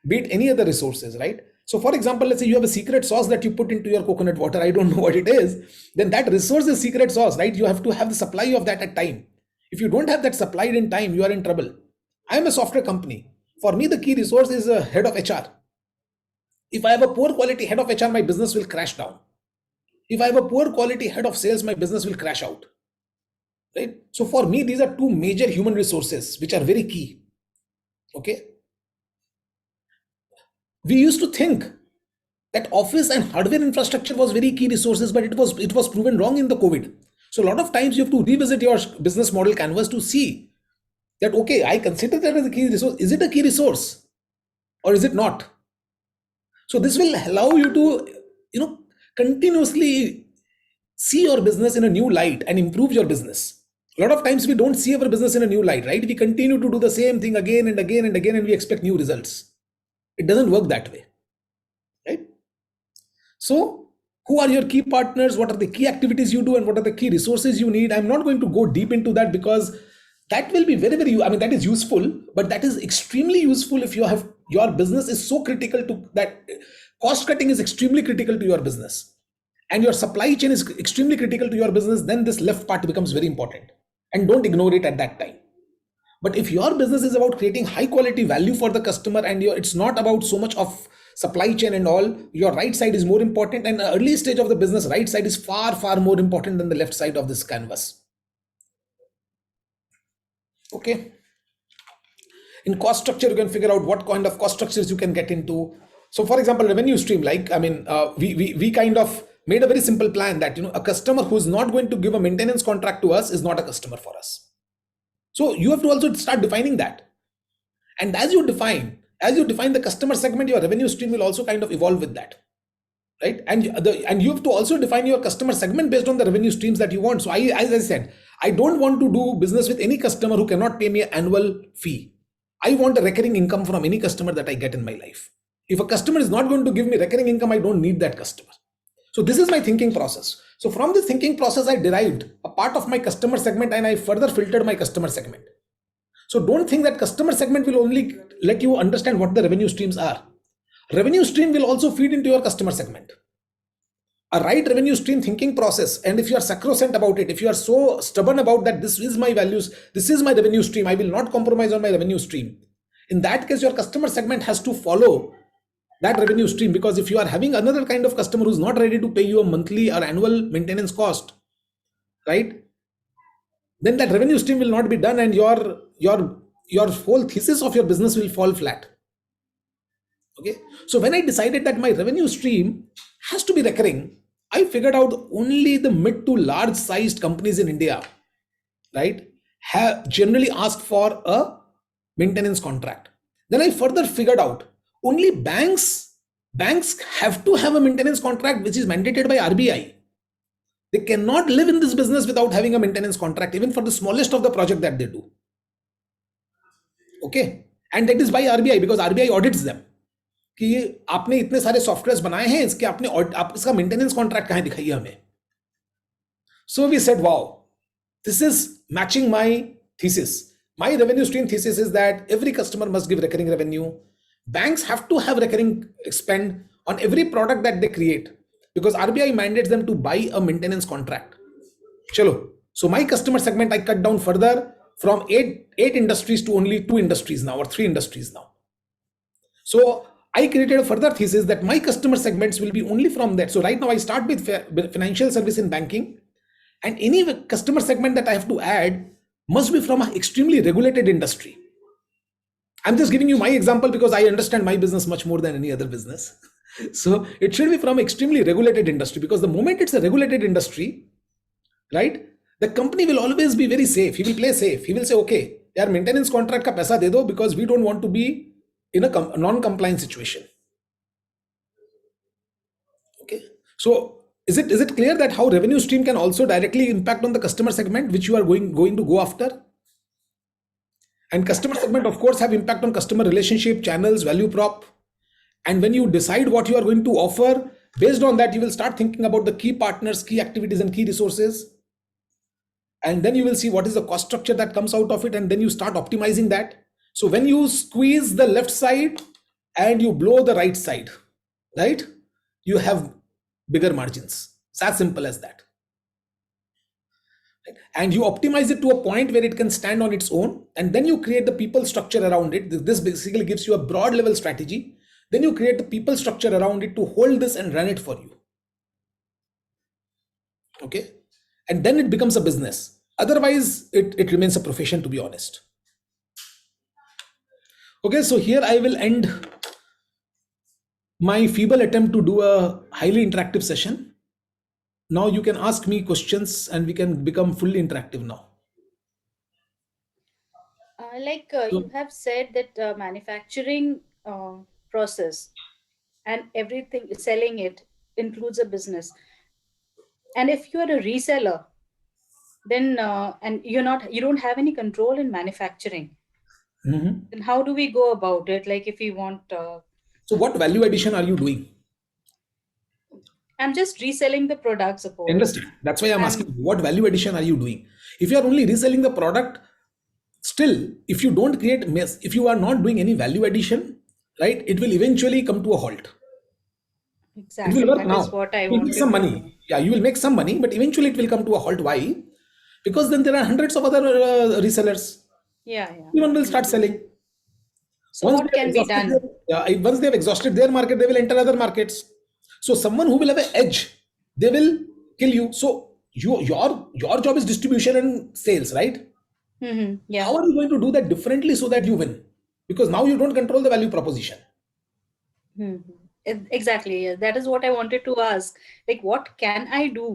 be it any other resources, right? So for example, let's say you have a secret sauce that you put into your coconut water. I don't know what it is. Then that resource is secret sauce, right? You have to have the supply of that at time. If you don't have that supplied in time, you are in trouble. I am a software company. For me, the key resource is a head of HR. If I have a poor quality head of HR, my business will crash down. If I have a poor quality head of sales, my business will crash out. Right? So for me, these are 2 major human resources which are very key. Okay. We used to think that office and hardware infrastructure was very key resources, but it was proven wrong in the COVID. So a lot of times you have to revisit your business model canvas to see that, okay, I consider that as a key resource. Is it a key resource or is it not? So this will allow you to, continuously see your business in a new light and improve your business. A lot of times we don't see our business in a new light, right? We continue to do the same thing again and again and again, and we expect new results. It doesn't work that way, right? So who are your key partners? What are the key activities you do, and what are the key resources you need? I'm not going to go deep into that because that will be very, very, that is useful, but that is extremely useful if your business is so critical to that. Cost cutting is extremely critical to your business, and your supply chain is extremely critical to your business. Then this left part becomes very important, and don't ignore it at that time. But if your business is about creating high quality value for the customer, and it's not about so much of supply chain and all, your right side is more important. And the early stage of the business, right side is far, far more important than the left side of this canvas. Okay. In cost structure, you can figure out what kind of cost structures you can get into. So for example, revenue stream, like, we kind of made a very simple plan that, a customer who's not going to give a maintenance contract to us is not a customer for us. So you have to also start defining that. And as you define the customer segment, your revenue stream will also kind of evolve with that. Right. And you have to also define your customer segment based on the revenue streams that you want. So as I said, I don't want to do business with any customer who cannot pay me an annual fee. I want a recurring income from any customer that I get in my life. If a customer is not going to give me recurring income, I don't need that customer. So this is my thinking process. So from this thinking process, I derived a part of my customer segment, and I further filtered my customer segment. So don't think that customer segment will only let you understand what the revenue streams are. Revenue stream will also feed into your customer segment. A right revenue stream thinking process, and if you are sacrosanct about it, if you are so stubborn about that, this is my values, this is my revenue stream, I will not compromise on my revenue stream. In that case, your customer segment has to follow that revenue stream, because if you are having another kind of customer who's not ready to pay you a monthly or annual maintenance cost, right, then that revenue stream will not be done, and your whole thesis of your business will fall flat. Okay, so when I decided that my revenue stream has to be recurring, I figured out only the mid to large sized companies in India, right, have generally asked for a maintenance contract. Then I further figured out only banks have to have a maintenance contract which is mandated by RBI. They cannot live in this business without having a maintenance contract, even for the smallest of the project that they do. Okay, and that is by RBI, because RBI audits them. कि आपने इतने सारे softwares बनाए हैं, इसके आप इसका maintenance contract कहां दिखाइए हमें. So we said, wow, this is matching my thesis. My revenue stream thesis is that every customer must give recurring revenue. Banks have to have recurring spend on every product that they create, because RBI mandates them to buy a maintenance contract. Chalo. So my customer segment, I cut down further from eight industries to only 2 industries now, or 3 industries now. So I created a further thesis that my customer segments will be only from that. So right now I start with financial service and banking, and any customer segment that I have to add must be from an extremely regulated industry. I'm just giving you my example because I understand my business much more than any other business. So it should be from extremely regulated industry, because the moment it's a regulated industry, right, the company will always be very safe. He will play safe. He will say, okay, yaar, maintenance contract ka paisa de do, because we don't want to be in a non-compliant situation. Okay, so is it clear that how revenue stream can also directly impact on the customer segment which you are going to go after? And customer segment, of course, have impact on customer relationship, channels, value prop. And when you decide what you are going to offer, based on that, you will start thinking about the key partners, key activities, and key resources. And then you will see what is the cost structure that comes out of it, and then you start optimizing that. So when you squeeze the left side and you blow the right side, right, you have bigger margins. It's as simple as that. And you optimize it to a point where it can stand on its own, and then you create the people structure around it. This basically gives you a broad level strategy. Then you create the people structure around it to hold this and run it for you. Okay, and then it becomes a business. Otherwise it remains a profession, to be honest. Okay, so here I will end my feeble attempt to do a highly interactive session. Now you can ask me questions and we can become fully interactive now. You So, have said that manufacturing process and everything selling it includes a business. And if you are a reseller, then and you don't have any control in manufacturing, mhm. then how do we go about it? Like if we want, So what value addition are you doing? I'm just reselling the product, suppose. Understand? That's why I'm asking I'm what value addition are you doing? If you are only reselling the product, still, if you don't create mess, if you are not doing any value addition, right, it will eventually come to a halt. It will exactly, work that is now. what I You will make some wanted to money. know. Yeah, you will make some money, but eventually it will come to a halt. Why? Because then there are hundreds of other resellers. Yeah, yeah. Everyone will start Hmm. selling. So Once they what have can be exhausted their, done? yeah, once they have exhausted their market, they will enter other markets. So someone who will have an edge, they will kill you. So your job is distribution and sales, right? Yeah. How are you going to do that differently so that you win? Because now you don't control the value proposition. Hmm. Exactly. Yeah. That is what I wanted to ask. Like, what can I do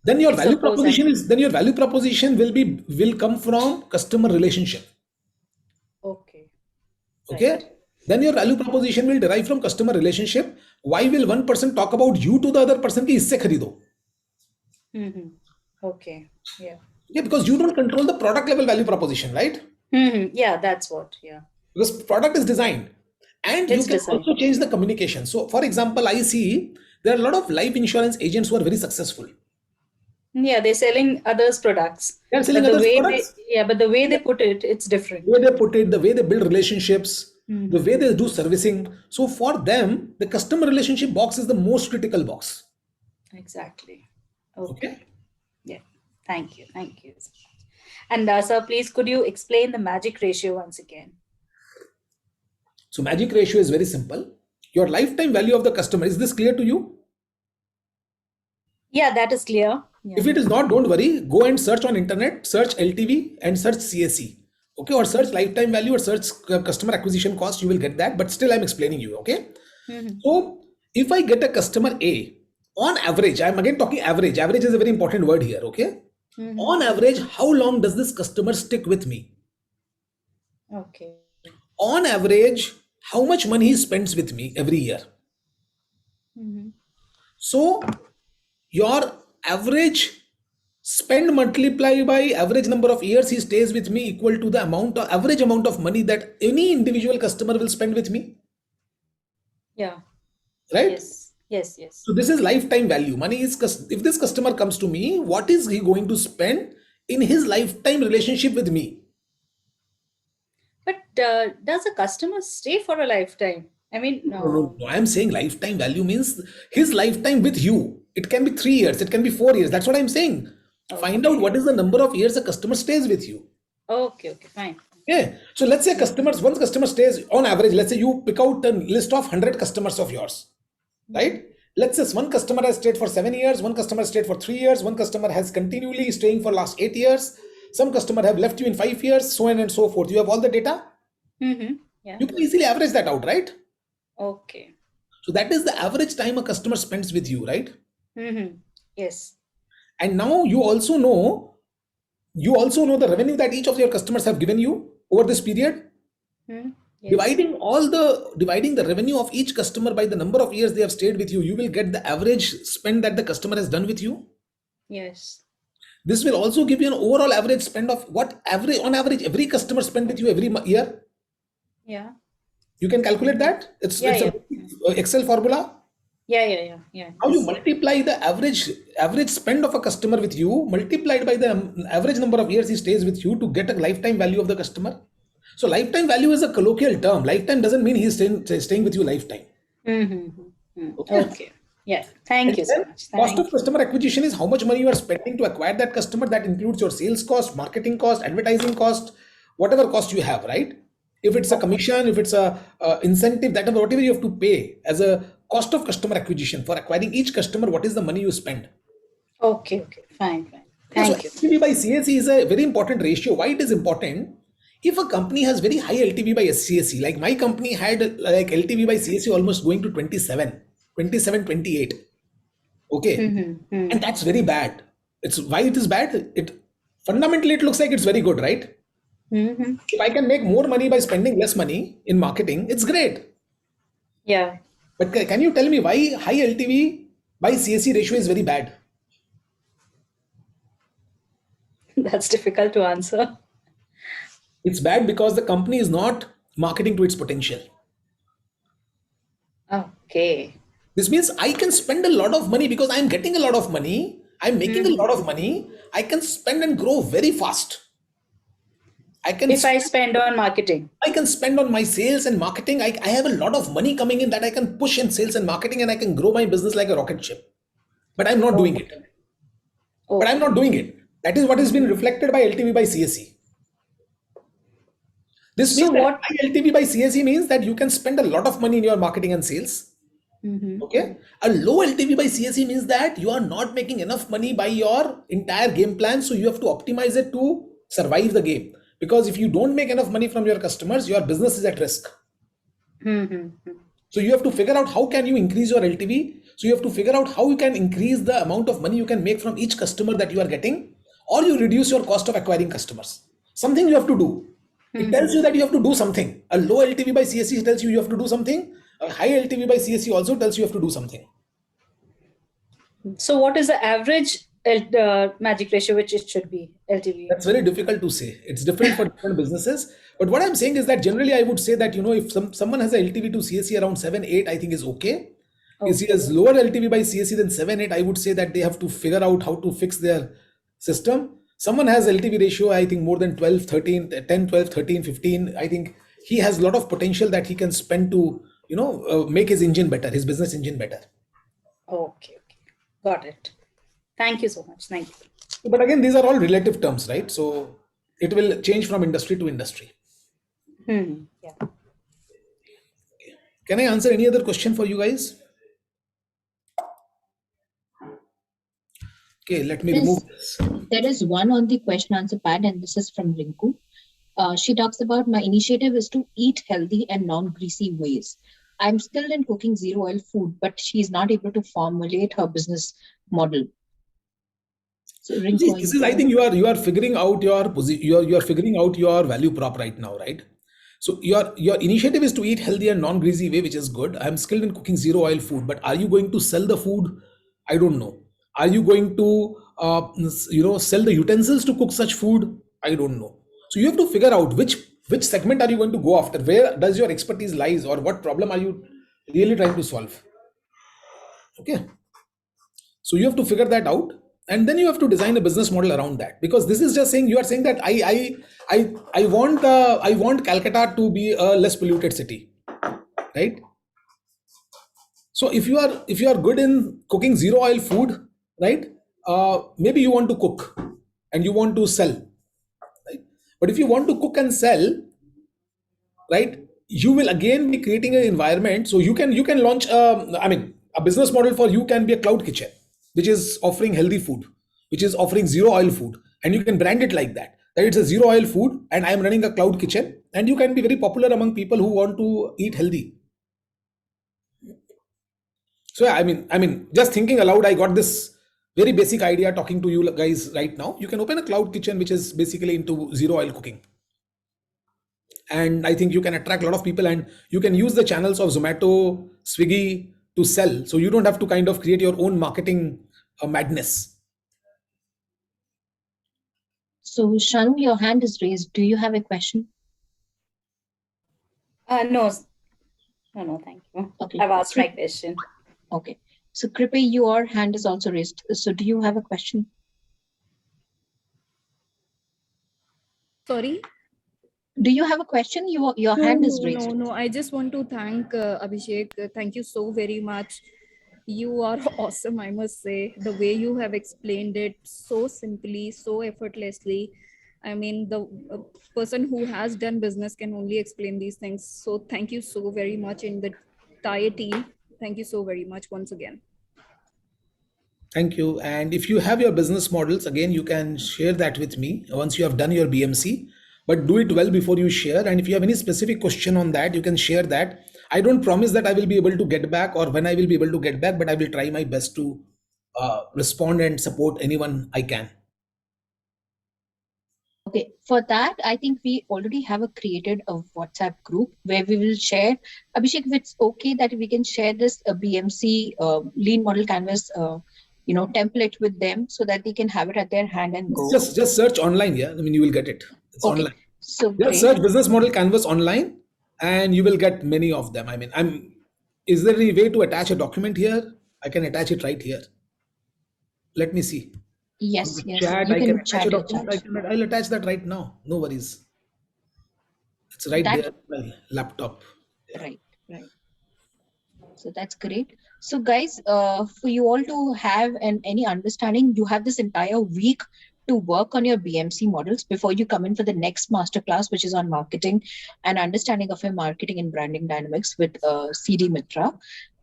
Then your if value suppose proposition I'm is then your value proposition will come from customer relationship. okay? Right. Okay. Then your value proposition will derive from customer relationship. Why will one person talk about you to the other person ki isse kharido? Hmm. Okay. Yeah. Yeah, because you don't control the product level value proposition, right? Yeah, that's what. Yeah. Because product is designed, and you It's can designed. also change the communication. So, for example, I see there are a lot of life insurance agents who are very successful. Yeah, they're selling others' products, They are selling but others products. the way they put it, it's The way different. they put it, the way they build relationships, the Hmm. way they do servicing. So, for them, the customer relationship box is the most critical box. Exactly. Okay. Okay. Yeah. Thank you. Thank you so much. And sir, please, could you explain the magic ratio once again? So, magic ratio is very simple. Your lifetime value of the customer, is this clear to you? Yeah, that is clear. Yeah. If it is not, don't worry. Go and search on internet, search LTV and search CAC. Okay, or search lifetime value or search customer acquisition cost. You will get that. But still, I'm explaining you. Okay. Hmm. So if I get a customer A, on average, I'm again talking average. Average is a very important word here. Okay. Hmm. On average, how long does this customer stick with me? Okay. On average, how much money he spends with me every year? Hmm. So your average spend multiply by average number of years he stays with me equal to the amount of average amount of money that any individual customer will spend with me, Yeah. right? Yes. Yes. Yes. So this is lifetime value. Money is if this customer comes to me, what is he going to spend in his lifetime relationship with me? But does a customer stay for a lifetime? I mean, No, no, no. no. I'm saying lifetime value means his lifetime with you. It can be 3 years, it can be 4 years. That's what I'm saying. Find out Okay. what is the number of years a customer stays with you. Okay. Okay. Fine. Yeah. So let's say Hmm. customers, once customer stays on average, let's say you pick out a list of 100 customers of yours, Hmm. right? Let's say one customer has stayed for 7 years, one customer has stayed for 3 years, one customer has continually staying for last 8 years, some customer have left you in 5 years, so on and so forth. You have all the data. Hmm. Yeah. You can easily average that out, right? Okay. So that is the average time a customer spends with you, right? Hmm. Yes. And now you also know the revenue that each of your customers have given you over this period. Hmm. Yes. Dividing the revenue of each customer by the number of years they have stayed with you, you will get the average spend that the customer has done with you. Yes. This will also give you an overall average spend of what average on average every customer spend with you every year. Yeah. You can calculate that. It's Yeah. it's a Yeah. Yeah. Excel formula. Yeah. Yeah. Yeah. Yeah. How you Yes. multiply the average spend of a customer with you multiplied by the average number of years he stays with you to get a lifetime value of the customer. So lifetime value is a colloquial term. Lifetime doesn't mean he's staying with you lifetime. Mm-hmm. Okay. Okay. Yeah. And Thank you so then much. cost of Thank you. customer acquisition is how much money you are spending to acquire that customer. That includes your sales cost, marketing cost, advertising cost, whatever cost you have, right? If it's a commission, if it's a incentive, that whatever you have to pay as a cost of customer acquisition for acquiring each customer, what is the money you spend? Okay. Okay. Fine. Fine. Okay, so Thank you. LTV by CAC is a very important ratio. Why it is important? If a company has very high LTV by CAC, like my company had like LTV by CAC almost going to 27, 28. Okay. Mm-hmm. And that's very bad. It's why it is bad. It fundamentally it looks like it's very good, right? Mm-hmm. If I can make more money by spending less money in marketing, it's great. Yeah, But can you tell me why high LTV by CAC ratio is very bad? that's difficult to answer. It's bad because the company is not marketing to its potential. Okay. This means I can spend a lot of money because I'm getting a lot of money. I'm making a lot Mm-hmm. of money. I can spend and grow very fast. I can If I spend, spend on marketing. I can spend on my sales and marketing. I have a lot of money coming in that I can push in sales and marketing and I can grow my business like a rocket ship. But I'm not doing it. Okay. But I'm Okay. not doing it. That is what has been Mm-hmm. reflected by LTV by CAC. This So means that what? high LTV by CAC means that you can spend a lot of money in your marketing and sales. Mm-hmm. Okay. A low LTV by CAC means that you are not making enough money by your entire game plan. So you have to optimize it to survive the game. Because if you don't make enough money from your customers, your business is at risk. Mm-hmm. So you have to figure out how can you increase your LTV. So you have to figure out how you can increase the amount of money you can make from each customer that you are getting, or you reduce your cost of acquiring customers. Something you have to do. It tells Mm-hmm. you that you have to do something. A low LTV by CAC tells you have to do something. A high LTV by CAC also tells you have to do something. So what is the average magic ratio which it should be, LTV? That's very difficult to say. It's different for different businesses. But what I'm saying is that generally I would say that, if someone has a LTV to CAC around 7, 8, I think is okay. If he Okay. has lower LTV by CAC than 7, 8, I would say that they have to figure out how to fix their system. Someone has LTV ratio, I think more than 12, 13, 10, 12, 13, 15. I think he has a lot of potential that he can spend to, make his engine better, his business engine better. Okay. Okay. Got it. Thank you so much. Thank you. But again, these are all relative terms, right? So it will change from industry to industry. Yeah. Can I answer any other question for you guys? Okay, let me remove Yes, this. there is one on the question answer pad, and this is from Rinku. She talks about my initiative is to eat healthy and non-greasy ways. I'm skilled in cooking zero oil food, but she is not able to formulate her business model. So See, Rinku, this is, I think you are figuring out your position, you are figuring out your value prop right now, right? So your initiative is to eat healthy and non-greasy way, which is good. I'm skilled in cooking zero oil food, but are you going to sell the food? I don't know. Are you going to sell the utensils to cook such food? I don't know. So you have to figure out which segment are you going to go after? Where does your expertise lies, or what problem are you really trying to solve? Okay. So you have to figure that out, and then you have to design a business model around that. Because this is just saying, you are saying that I want Calcutta to be a less polluted city, right? So if you are good in cooking zero oil food, right? Maybe you want to cook and you want to sell, right? But if you want to cook and sell, right, you will again be creating an environment. So you can launch a business model for you can be a cloud kitchen which is offering healthy food, which is offering zero oil food, and you can brand it like that it's a zero oil food and I am running a cloud kitchen, and you can be very popular among people who want to eat healthy. So yeah, I mean just thinking aloud, I got this very basic idea talking to you guys right now. You can open a cloud kitchen which is basically into zero oil cooking, and I think you can attract a lot of people, and you can use the channels of Zomato, Swiggy to sell, so you don't have to kind of create your own marketing madness. so Shanu, your hand is raised. Do you have a question? No, no, thank you. Okay. I've asked my question. Okay. So Kripa, your hand is also raised. So do you have a question? Sorry? Do you have a question? Your hand is raised. No. I just want to thank Abhishek. Thank you so very much. You are awesome, I must say. The way you have explained it so simply, so effortlessly. I mean, the person who has done business can only explain these things. So thank you so very much in the TiE team. Thank you so very much once again. Thank you. And if you have your business models, again, you can share that with me once you have done your BMC. but do it well before you share. And if you have any specific question on that, you can share that. I don't promise that I will be able to get back or when I will be able to get back, but I will try my best to respond and support anyone I can. Okay, for that, I think we already have a created a WhatsApp group where we will share. Abhishek, if it's okay that we can share this BMC lean model canvas, template with them so that they can have it at their hand and go. Just search online. Yeah, I mean, you will get it. It's Okay, online. so Just great. search business model canvas online, and you will get many of them. I mean, Is there any way to attach a document here? I can attach it right here. Let me see. On Yes, the yes, chat, you I can can attach a chat your document. chat. I'll attach that right now. No worries. It's right That there. My laptop. Yeah. right, right. So that's great. So guys, for you all to have any understanding, you have this entire week to work on your BMC models before you come in for the next masterclass, which is on marketing and understanding of your marketing and branding dynamics with CD Mitra.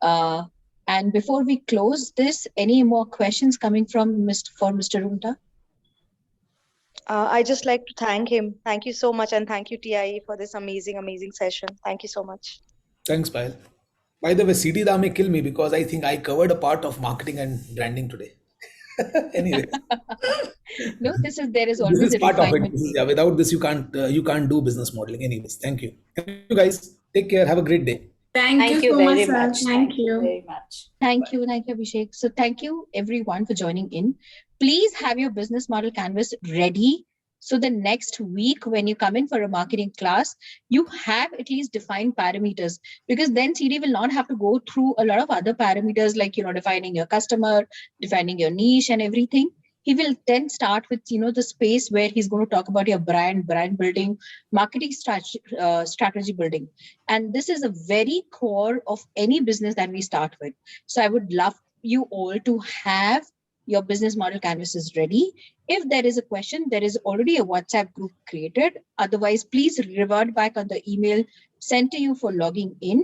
Uh, and before we close this, any more questions coming from Mr. Rungta? I just like to thank him. Thank you so much, and thank you, TIE, for this amazing, amazing session. Thank you so much. Thanks, Payal. By the way, CD Da may kill me because I think I covered a part of marketing and branding today. Anyway, No, there is this always is a part of it. refinement Yeah, needed. without this, you can't do business modeling. Anyways, thank you. Thank you, guys. Take care. Have a great day. Thank you Thank you so much, very sir. much. Thank you very much. Thank you, Abhishek. So thank you everyone for joining in. Please have your business model canvas ready. So the next week, when you come in for a marketing class, you have at least defined parameters because then CD will not have to go through a lot of other parameters like, defining your customer, defining your niche and everything. He will then start with, the space where he's going to talk about your brand building, marketing strategy building. And this is a very core of any business that we start with. So I would love you all to have your business model canvases ready. If there is a question, there is already a WhatsApp group created. Otherwise, please revert back on the email sent to you for logging in,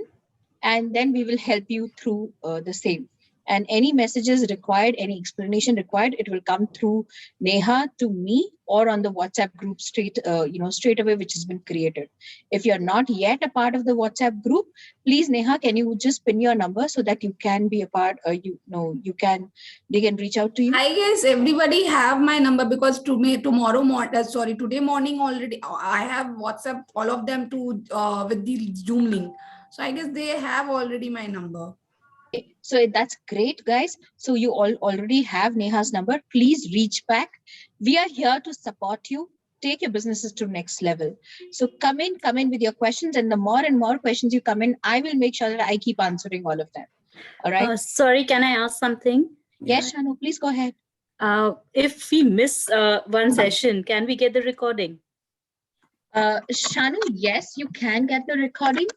and then we will help you through the same. And any messages required, any explanation required, it will come through Neha to me or on the WhatsApp group straight away, which has been created. If you're not yet a part of the WhatsApp group, please, Neha, can you just pin your number so that you can be a part? They can reach out to you. I guess everybody have my number because today morning already I have WhatsApp all of them to with the Zoom link. So I guess they have already my number. Okay, so that's great, guys. So you all already have Neha's number. Please reach back. We are here to support you. Take your businesses to next level. So come in with your questions, and the more and more questions you come in, I will make sure that I keep answering all of them. All right. Sorry, can I ask something? Yes, Shanu, please go ahead. If we miss one session, can we get the recording? Shanu, yes, you can get the recording,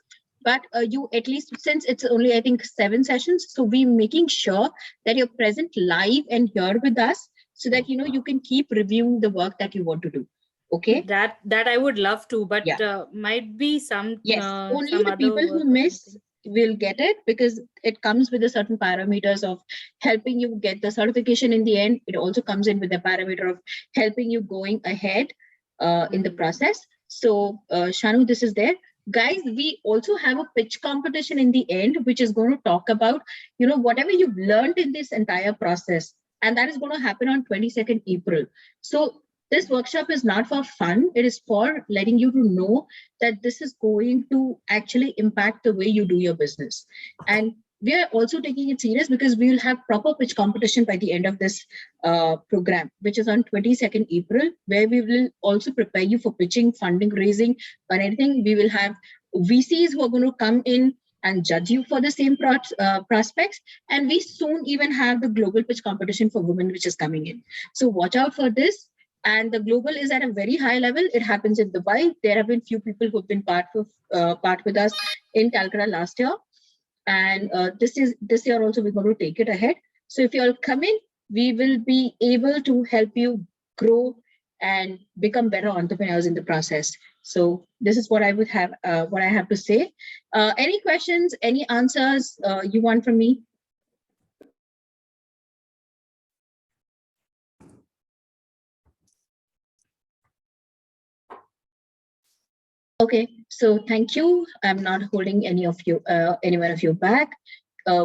but you at least, since it's only, I think, 7 sessions, so we're making sure that you're present live and here with us so that, you can keep reviewing the work that you want to do. Okay. That I would love to, but Yeah. Might be some Yes, only some the other people work who or miss something. will get it because it comes with a certain parameters of helping you get the certification in the end. It also comes in with a parameter of helping you going ahead in the process. So Shanu, this is there. Guys, we also have a pitch competition in the end, which is going to talk about, whatever you've learned in this entire process. And that is going to happen on 22nd April. So this workshop is not for fun. It is for letting you to know that this is going to actually impact the way you do your business. And we are also taking it serious because we will have proper pitch competition by the end of this program, which is on 22nd April, where we will also prepare you for pitching, funding, raising, or anything. We will have VCs who are going to come in and judge you for the same prospects. And we soon even have the global pitch competition for women, which is coming in. So watch out for this. And the global is at a very high level. It happens in Dubai. There have been few people who've been part with us in Calcutta last year. And this year also we're going to take it ahead. So if you all come in, we will be able to help you grow and become better entrepreneurs in the process. So this is what I would have, what I have to say. Any questions, any answers you want from me? Okay, so thank you. I'm not holding any of you, any one of you back.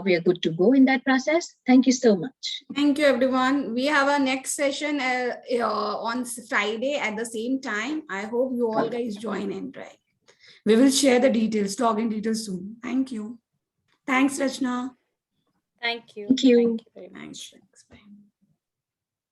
We are good to go in that process. Thank you so much. Thank you, everyone. We have our next session on Friday at the same time. I hope you all guys join in, right? We will share the details, login details soon. Thank you. Thanks, Rachna. Thank you. Thank you. Thank you very much. Thanks. Bye.